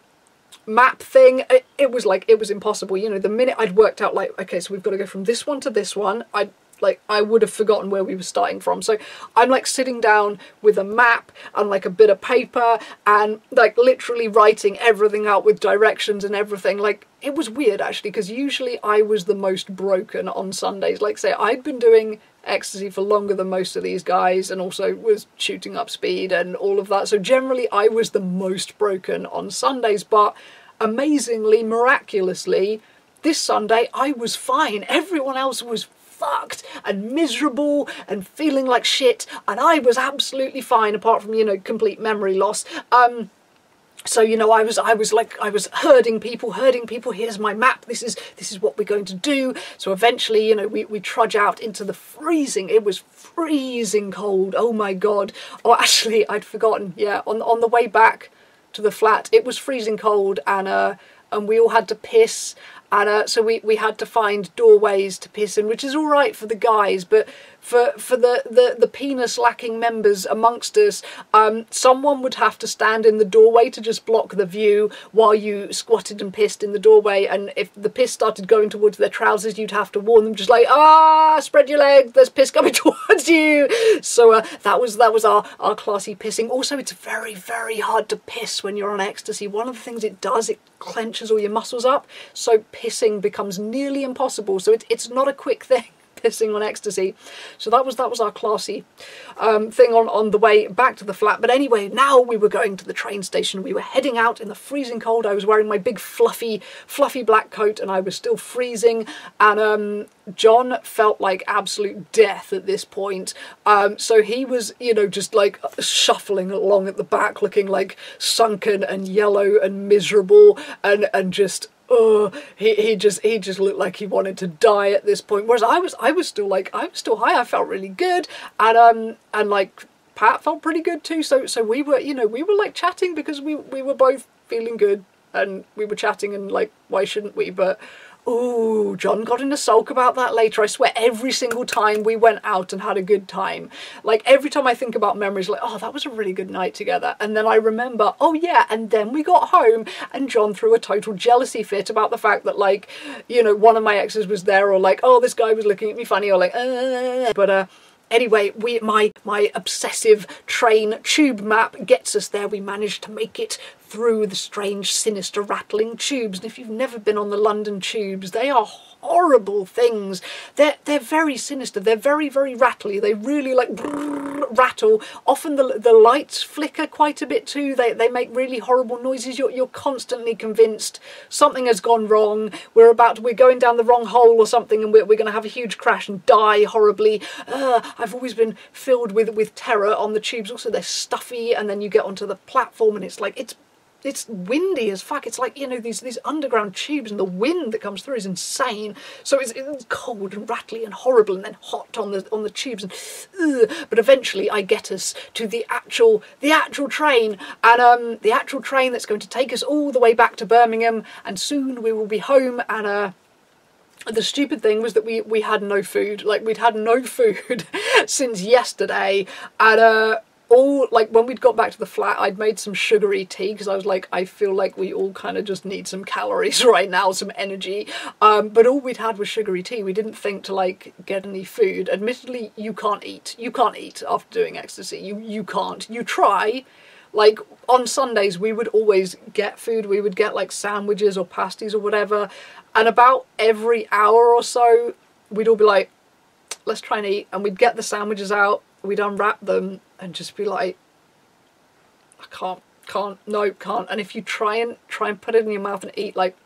map thing, it was impossible. You know, the minute I'd worked out like, okay, so we've got to go from this one to this one, I would have forgotten where we were starting from. So I'm like sitting down with a map and like a bit of paper and like literally writing everything out with directions and everything. Like, it was weird actually, because usually I was the most broken on Sundays. Like, say I'd been doing ecstasy for longer than most of these guys and also was shooting up speed and all of that. So generally I was the most broken on Sundays, but amazingly, miraculously, this Sunday I was fine. Everyone else was fucked and miserable and feeling like shit, and I was absolutely fine, apart from, you know, complete memory loss. So, you know, I was herding people, here's my map, this is what we're going to do. So eventually, you know, we trudge out into the freezing, it was freezing cold, oh my god. Oh, actually, I'd forgotten, yeah, on the way back to the flat, it was freezing cold, and we all had to piss. And so we had to find doorways to piss in, which is all right for the guys, but for the penis-lacking members amongst us, someone would have to stand in the doorway to just block the view while you squatted and pissed in the doorway. And if the piss started going towards their trousers, you'd have to warn them, just like, spread your legs, there's piss coming towards you. So that was our classy pissing. Also, it's very, very hard to piss when you're on ecstasy. One of the things it does, it clenches all your muscles up, so pissing becomes nearly impossible. So it's not a quick thing, pissing on ecstasy. So that was our classy thing on the way back to the flat. But anyway, now we were going to the train station. We were heading out in the freezing cold. I was wearing my big fluffy black coat and I was still freezing, and Jon felt like absolute death at this point. So he was, you know, just like shuffling along at the back, looking like sunken and yellow and miserable, and just he just looked like he wanted to die at this point. Whereas I was still high. I felt really good, and like Pat felt pretty good too. So we were, you know, we were like chatting because we were both feeling good and we were chatting and like, why shouldn't we? But ooh, John got in a sulk about that later. I swear every single time we went out and had a good time, like every time I think about memories, like, oh, that was a really good night together. And then I remember, oh yeah, and then we got home and John threw a total jealousy fit about the fact that, like, you know, one of my exes was there, or like, oh, this guy was looking at me funny, or like, but anyway, my obsessive train tube map gets us there. We managed to make it through the strange, sinister, rattling tubes. And if you've never been on the London tubes, they are horrible things. They're very sinister. They're very, very rattly. They really like rattle. Often the lights flicker quite a bit too. They make really horrible noises. You're constantly convinced something has gone wrong. We're going down the wrong hole or something, and we're going to have a huge crash and die horribly. I've always been filled with terror on the tubes. Also, they're stuffy, and then you get onto the platform and it's like it's windy as fuck. It's like, you know, these underground tubes, and the wind that comes through is insane. So it's cold and rattly and horrible, and then hot on the tubes. And but eventually, I get us to the actual train, and the actual train that's going to take us all the way back to Birmingham, and soon we will be home. And the stupid thing was that we had no food. Like, we'd had no food since yesterday, and all, like, when we'd got back to the flat, I'd made some sugary tea because I was like, I feel like we all kind of just need some calories right now, some energy. But all we'd had was sugary tea. We didn't think to like get any food. Admittedly, you can't eat after doing ecstasy. You can't. You try. Like, on Sundays, we would always get food. We would get like sandwiches or pasties or whatever. And about every hour or so, we'd all be like, let's try and eat. And we'd get the sandwiches out, we'd unwrap them and just be like, I can't. And if you try and put it in your mouth and eat, like,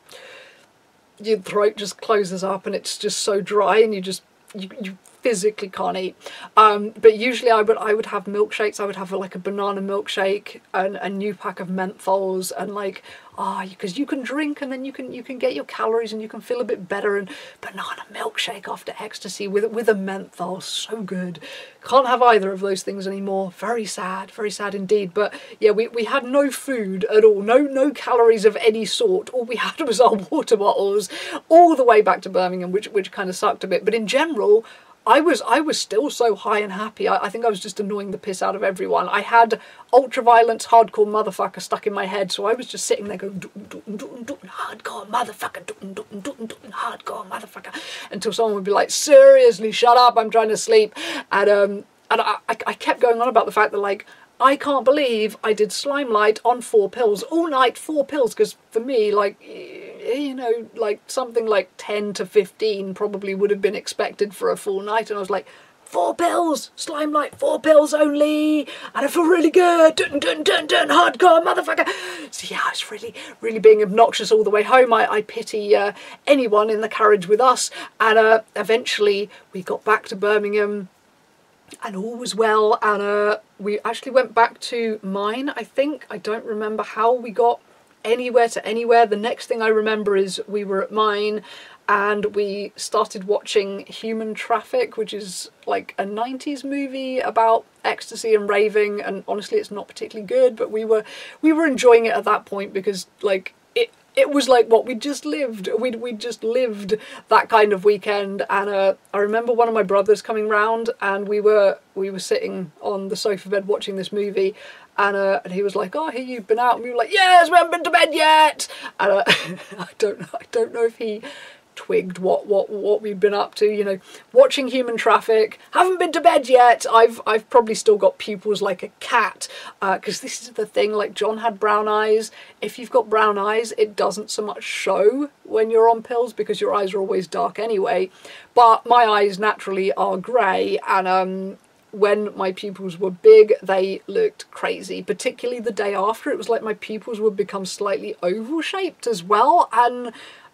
your throat just closes up and it's just so dry, and you physically can't eat. But usually I would have milkshakes. I would have like a banana milkshake and a new pack of menthols, and like, because you can drink and then you can get your calories and you can feel a bit better. And banana milkshake after ecstasy with a menthol, so good. Can't have either of those things anymore. Very sad indeed. But yeah, we had no food at all, no calories of any sort. All we had was our water bottles all the way back to Birmingham, which kind of sucked a bit. But in general, I was still so high and happy. I think I was just annoying the piss out of everyone. I had Ultraviolence Hardcore Motherfucker stuck in my head, so I was just sitting there going hardcore motherfucker, hardcore motherfucker, until someone would be like, seriously, shut up, I'm trying to sleep. And I kept going on about the fact that, like, I can't believe I did Slimelight on 4 pills, all night, 4 pills, because for me, like, you know, like something like 10 to 15 probably would have been expected for a full night, and I was like, 4 pills, Slimelight, 4 pills only, and I feel really good, hardcore motherfucker. So yeah, I was really being obnoxious all the way home. I pity anyone in the carriage with us, and eventually we got back to Birmingham, and all was well, and we actually went back to mine, I think. I don't remember how we got anywhere to anywhere. The next thing I remember is we were at mine and we started watching Human Traffic, which is like a 90s movie about ecstasy and raving, and honestly it's not particularly good, but we were enjoying it at that point because, like, it was like what we'd just lived. We'd just lived that kind of weekend. And I remember one of my brothers coming round, and we were sitting on the sofa bed watching this movie, and he was like, "Oh, I hear you've been out," and we were like, "Yes, we haven't been to bed yet." And I don't know if he twigged what we've been up to, you know, watching Human Traffic, haven't been to bed yet. I've probably still got pupils like a cat, because this is the thing, like, John had brown eyes. If you've got brown eyes, it doesn't so much show when you're on pills because your eyes are always dark anyway, but my eyes naturally are grey, and when my pupils were big, they looked crazy, particularly the day after. It was like my pupils would become slightly oval shaped as well, and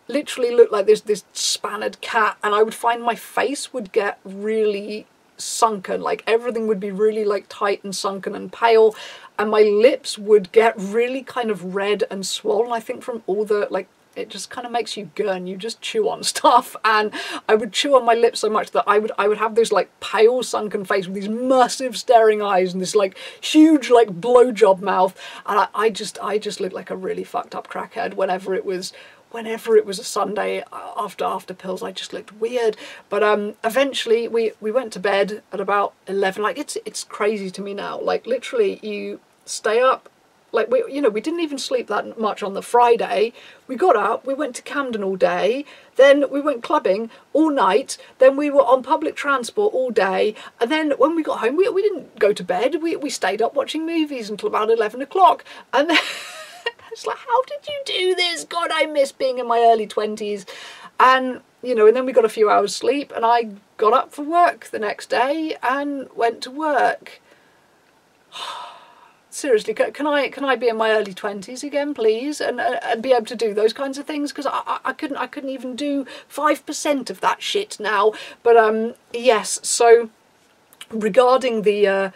literally looked like this spannered cat, and I would find my face would get really sunken, like everything would be really like tight and sunken and pale, and my lips would get really kind of red and swollen, I think from all the like it just kind of makes you gurn. You just chew on stuff, and I would chew on my lips so much that I would have this like pale sunken face with these massive staring eyes and this like huge like blowjob mouth, and I just looked like a really fucked up crackhead whenever it was a Sunday after pills. I just looked weird. But eventually we went to bed at about 11. Like it's crazy to me now. Like literally you stay up. Like we didn't even sleep that much on the Friday. We got up, we went to Camden all day, then we went clubbing all night, then we were on public transport all day, and then when we got home we didn't go to bed. We stayed up watching movies until about 11 o'clock, and then it's like, how did you do this? God, I miss being in my early 20s. And and then we got a few hours sleep, and I got up for work the next day and went to work. Seriously, can I be in my early 20s again, please, and be able to do those kinds of things? Because I couldn't even do 5% of that shit now. But yes. So regarding the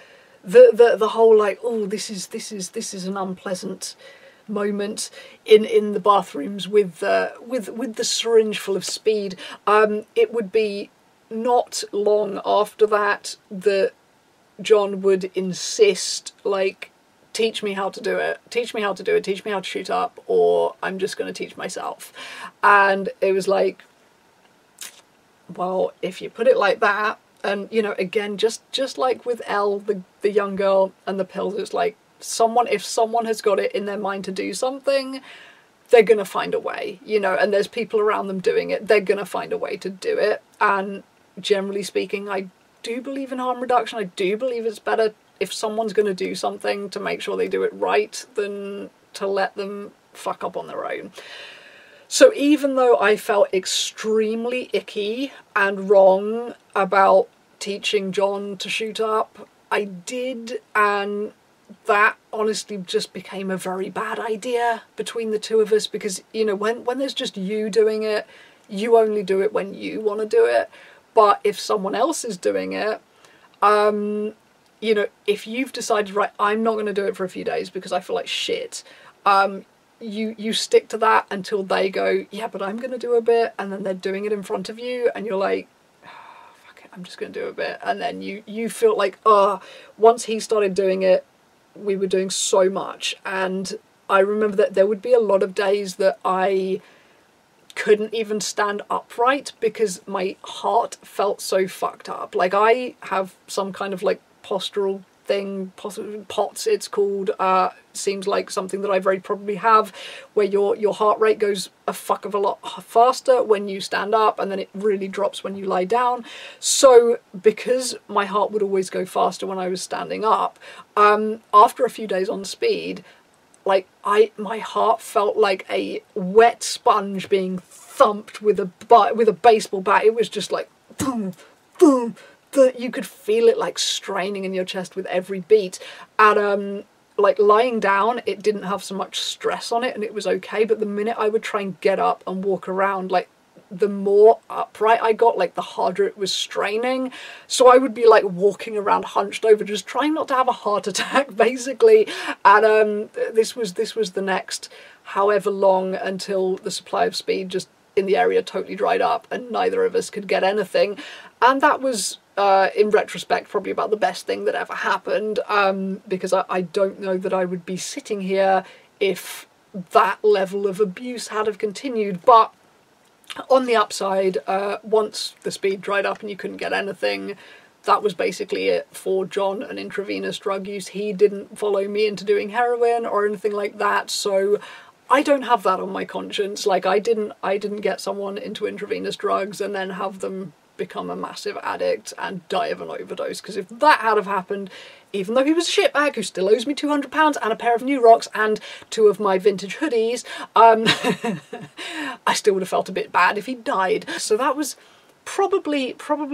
whole like, oh, this is an unpleasant moment in the bathrooms with the syringe full of speed. It would be not long after that John would insist, like, teach me how to do it, teach me how to shoot up, or I'm just going to teach myself. And it was like, well, if you put it like that, and again, just like with Elle, the young girl, and the pills, it's like, if someone has got it in their mind to do something, they're gonna find a way, and there's people around them doing it, they're gonna find a way to do it. And generally speaking, I do believe in harm reduction. I do believe it's better if someone's going to do something to make sure they do it right than to let them fuck up on their own. So even though I felt extremely icky and wrong about teaching John to shoot up, I did, and that honestly just became a very bad idea between the two of us, because when there's just you doing it, you only do it when you want to do it. But if someone else is doing it, if you've decided, right, I'm not going to do it for a few days because I feel like shit, you stick to that until they go, yeah, but I'm going to do a bit, and then they're doing it in front of you, and you're like, oh, fuck it, I'm just going to do a bit. And then you feel like, once he started doing it, we were doing so much. And I remember that there would be a lot of days that I couldn't even stand upright because my heart felt so fucked up. Like, I have some kind of like postural thing, POTS it's called, seems like something that I very probably have, where your heart rate goes a fuck of a lot faster when you stand up, and then it really drops when you lie down. So because my heart would always go faster when I was standing up, after a few days on speed, like my heart felt like a wet sponge being thumped with a baseball bat. It was just like boom, boom. You could feel it like straining in your chest with every beat. And like lying down, it didn't have so much stress on it, and it was okay. But the minute I would try and get up and walk around, like the more upright I got, like the harder it was straining. So I would be like walking around hunched over, just trying not to have a heart attack, basically. And this was the next however long until the supply of speed just in the area totally dried up, and neither of us could get anything. And that was, in retrospect, probably about the best thing that ever happened, because I don't know that I would be sitting here if that level of abuse had have continued. But on the upside, once the speed dried up and you couldn't get anything, that was basically it for John and intravenous drug use. He didn't follow me into doing heroin or anything like that, so I don't have that on my conscience. Like, I didn't get someone into intravenous drugs and then have them become a massive addict and die of an overdose, because if that had have happened, even though he was a shitbag who still owes me £200 and a pair of New Rocks and 2 of my vintage hoodies, I still would have felt a bit bad if he died. So that was probably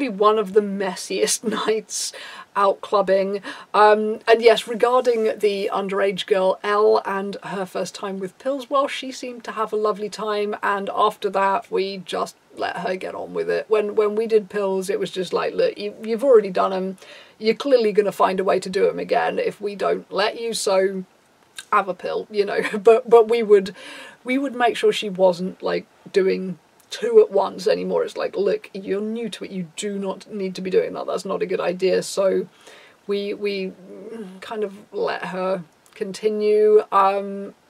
one of the messiest nights out clubbing. And yes, regarding the underage girl Elle and her first time with pills, well, she seemed to have a lovely time, and after that we just let her get on with it. When we did pills, it was just like, look, you've already done them, you're clearly going to find a way to do them again if we don't let you, so have a pill, But we would we would make sure she wasn't like doing 2 at once anymore. It's like, look, you're new to it, you do not need to be doing that, that's not a good idea. So we kind of let her continue,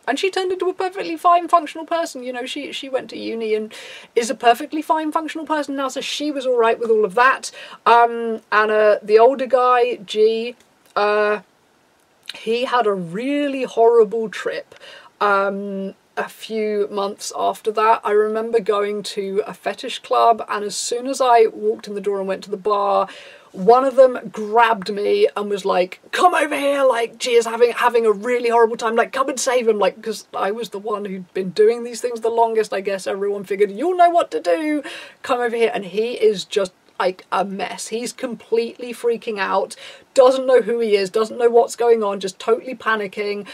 and she turned into a perfectly fine functional person. You know, she went to uni and is a perfectly fine functional person now, so she was all right with all of that. And the older guy, G, he had a really horrible trip a few months after that. I remember going to a fetish club, and as soon as I walked in the door and went to the bar, one of them grabbed me and was like, come over here, like, G is having a really horrible time, like, come and save him, like, because I was the one who'd been doing these things the longest. I guess everyone figured, you'll know what to do, come over here. And he is just like a mess. He's completely freaking out, doesn't know who he is, doesn't know what's going on, just totally panicking.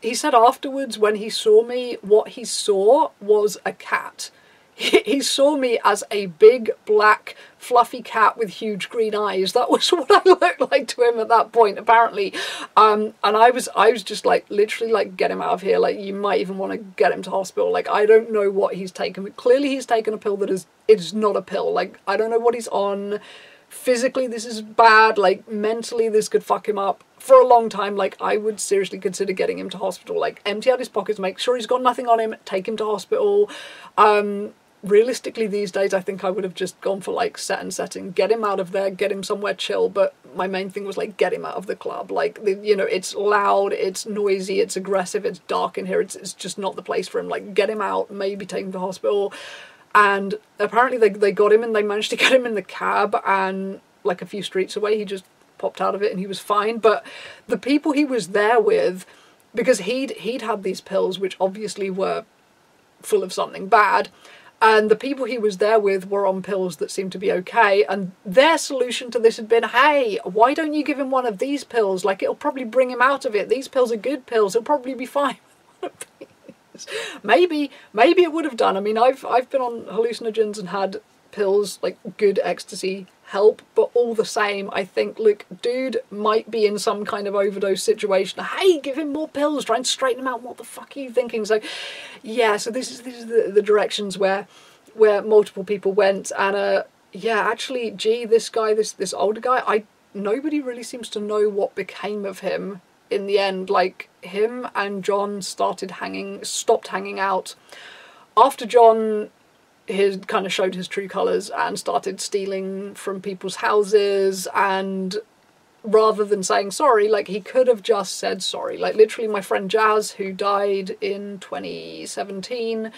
He said afterwards, when he saw me, what he saw was a cat. He saw me as a big, black, fluffy cat with huge green eyes. That was what I looked like to him at that point, apparently. And I was just like, literally, like, get him out of here. Like, you might even want to get him to hospital. Like, I don't know what he's taken, but clearly he's taken a pill that is not a pill. Like, I don't know what he's on. Physically, this is bad. Like, mentally, this could fuck him up for a long time. Like, I would seriously consider getting him to hospital. Like, empty out his pockets, make sure he's got nothing on him, take him to hospital. Realistically these days, I think I would have just gone for like set and setting, get him out of there, get him somewhere chill. But my main thing was like, get him out of the club. Like, you know, it's loud, it's noisy, it's aggressive, it's dark in here, it's just not the place for him. Like, get him out, maybe take him to hospital. And apparently they got him, and they managed to get him in the cab, and like a few streets away he just popped out of it and he was fine. But the people he was there with, because he'd had these pills which obviously were full of something bad, and the people he was there with were on pills that seemed to be okay, and their solution to this had been, hey, why don't you give him one of these pills? Like, it'll probably bring him out of it. These pills are good pills. He'll probably be fine with one of these. Maybe it would have done. I mean, I've been on hallucinogens and had pills, like good ecstasy, help, but all the same, I think, look, dude might be in some kind of overdose situation. Hey, give him more pills, try and straighten him out. What the fuck are you thinking? So yeah, so this is the directions where multiple people went. And yeah, actually, G, this guy, this older guy, nobody really seems to know what became of him in the end. Like, him and John stopped hanging out after John kind of showed his true colours and started stealing from people's houses. And rather than saying sorry, like, he could have just said sorry. Like, literally, my friend Jazz, who died in 2017,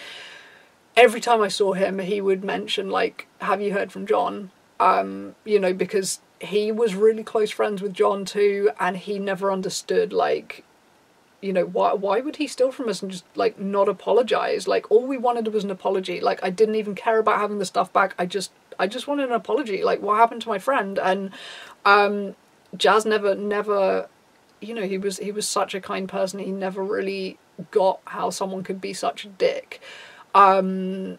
every time I saw him, he would mention, like, have you heard from John? You know, because he was really close friends with John too, and he never understood, like, you know, why would he steal from us and just, like, not apologise? Like, all we wanted was an apology. Like, I didn't even care about having the stuff back. I just wanted an apology. Like, what happened to my friend? And Jazz never, you know, he was such a kind person. He never really got how someone could be such a dick. You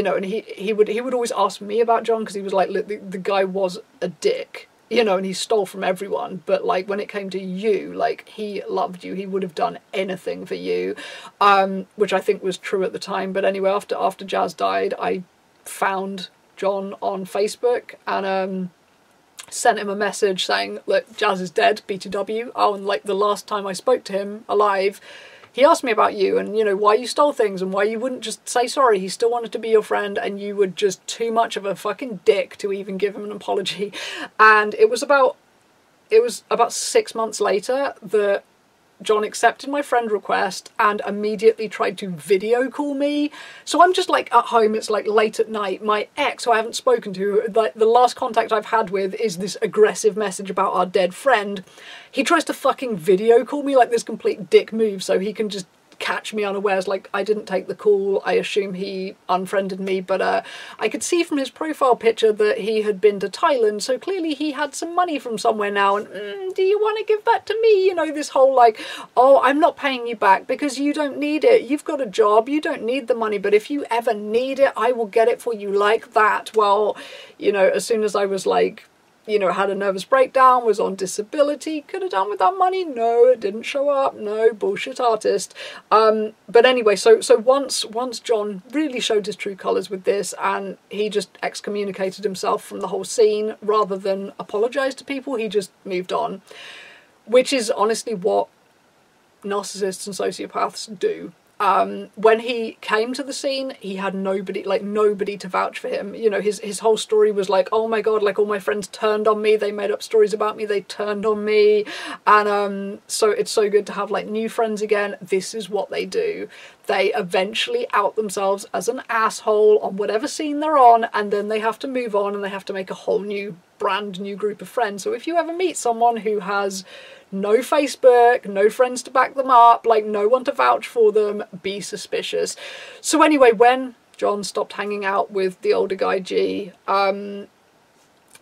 know, and he would always ask me about John, because he was like, look, the guy was a dick. You know, and he stole from everyone, but, like, when it came to you, like, he loved you. He would have done anything for you, which I think was true at the time. But anyway, after Jazz died, I found John on Facebook and sent him a message saying, look, Jazz is dead, BTW. Oh, and, like, the last time I spoke to him alive, he asked me about you and, you know, why you stole things and why you wouldn't just say sorry. He still wanted to be your friend, and you were just too much of a fucking dick to even give him an apology. And it was about 6 months later that John accepted my friend request and immediately tried to video call me. So I'm just, like, at home, it's like late at night. My ex, who I haven't spoken to, like, the last contact I've had with, is this aggressive message about our dead friend. He tries to fucking video call me, like, this complete dick move, so he can just catch me unawares. Like, I didn't take the call. I assume he unfriended me, but I could see from his profile picture that he had been to Thailand, so clearly he had some money from somewhere now. And do you want to give that to me? You know, this whole, like, oh, I'm not paying you back because you don't need it. You've got a job. You don't need the money, but if you ever need it, I will get it for you, like that. Well, you know, as soon as I was like, you know, had a nervous breakdown, was on disability, could have done with that money. No, it didn't show up. No, bullshit artist. But anyway, so once Jon really showed his true colours with this, and he just excommunicated himself from the whole scene rather than apologise to people, he just moved on, which is honestly what narcissists and sociopaths do. When he came to the scene, he had nobody to vouch for him. You know, his whole story was like, oh my god, like all my friends turned on me, they made up stories about me, they turned on me. And so it's so good to have like new friends again. This is what they do. They eventually out themselves as an asshole on whatever scene they're on, and then they have to move on and they have to make a whole new, brand new group of friends. So if you ever meet someone who has no Facebook, no friends to back them up, like no one to vouch for them, be suspicious. So anyway, when Jon stopped hanging out with the older guy G,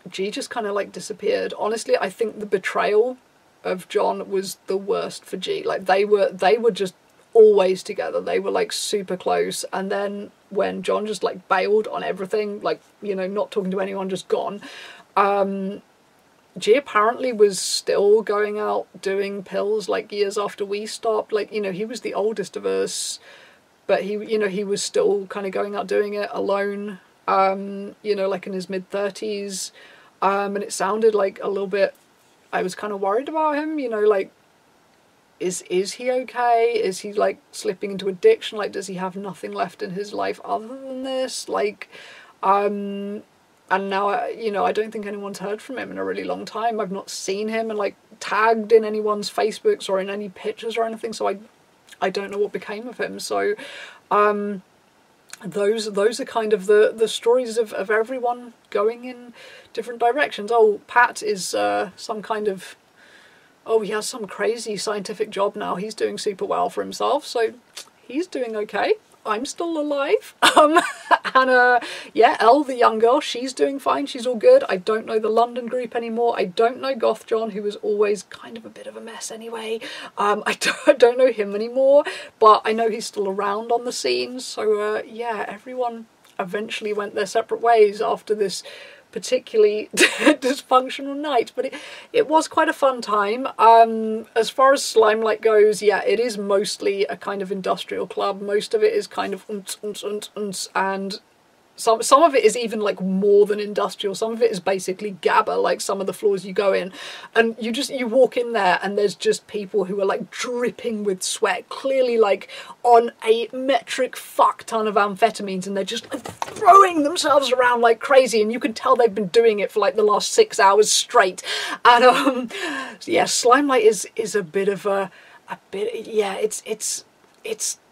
G just kind of like disappeared. Honestly, I think the betrayal of Jon was the worst for G. Like they were just always together. They were like super close, and then when Jon just like bailed on everything, like, you know, not talking to anyone, just gone, G apparently was still going out doing pills like years after we stopped. Like, you know, he was the oldest of us, but he, you know, he was still kind of going out doing it alone, you know, like in his mid-30s. And it sounded like a little bit, I was kind of worried about him, you know, like, is he okay? Is he like slipping into addiction? Like, does he have nothing left in his life other than this? Like, and now, you know, I don't think anyone's heard from him in a really long time. I've not seen him and like tagged in anyone's Facebooks or in any pictures or anything, so I don't know what became of him. So those are kind of the stories of everyone going in different directions. Oh, Pat is some kind of, oh, he has some crazy scientific job now. He's doing super well for himself, so he's doing okay. I'm still alive. And yeah, Elle, the young girl, she's doing fine. She's all good. I don't know the London group anymore. I don't know Goth Jon, who was always kind of a bit of a mess anyway. I don't know him anymore, but I know he's still around on the scene. So yeah, everyone eventually went their separate ways after this particularly dysfunctional night, but it was quite a fun time. As far as Slimelight goes, yeah, it is mostly a kind of industrial club. Most of it is kind of and some of it is even like more than industrial. Some of it is basically gabba, like some of the floors you go in, and you walk in there and there's just people who are like dripping with sweat, clearly like on a metric fuck ton of amphetamines, and they're just like throwing themselves around like crazy, and you can tell they've been doing it for like the last 6 hours straight. And yeah, Slimelight is a bit of a bit, yeah, it's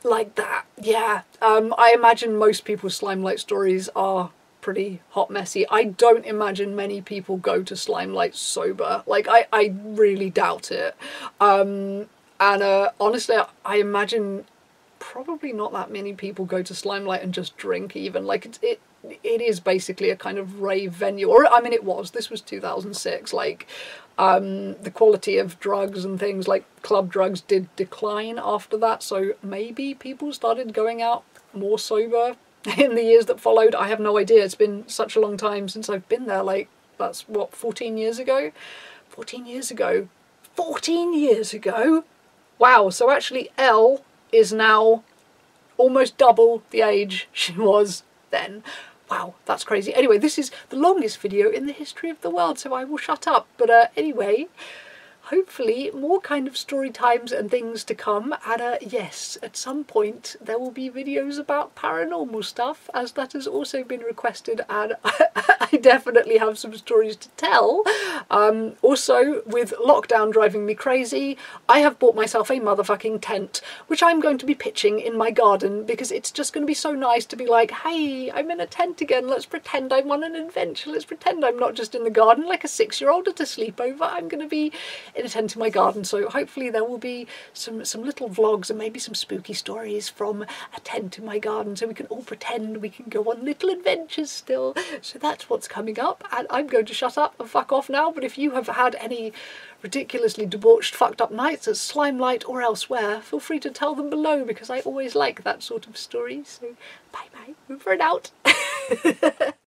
like that, yeah. I imagine most people's Slimelight stories are pretty hot messy. I don't imagine many people go to Slimelight sober. Like, I really doubt it. And honestly, I imagine probably not that many people go to Slimelight and just drink even. Like, it is basically a kind of rave venue. Or, I mean, this was 2006, like, the quality of drugs and things like club drugs did decline after that, so maybe people started going out more sober in the years that followed. I have no idea. It's been such a long time since I've been there. Like, that's what, 14 years ago? 14 years ago. 14 years ago? Wow, so actually Elle is now almost double the age she was then. Wow, that's crazy. Anyway, this is the longest video in the history of the world, so I will shut up. But anyway, hopefully more kind of story times and things to come. And yes, at some point there will be videos about paranormal stuff, as that has also been requested, and I definitely have some stories to tell. Also, with lockdown driving me crazy, I have bought myself a motherfucking tent, which I'm going to be pitching in my garden, because it's just going to be so nice to be like, hey, I'm in a tent again, let's pretend I'm on an adventure, let's pretend I'm not just in the garden like a 6-year-old at a sleepover. I'm going to be in a tent in my garden, so hopefully there will be some little vlogs and maybe some spooky stories from a tent in my garden, so we can all pretend we can go on little adventures still. So that's what's coming up, and I'm going to shut up and fuck off now. But if you have had any ridiculously debauched fucked up nights at Slimelight or elsewhere, feel free to tell them below, because I always like that sort of story. So bye bye, over and out.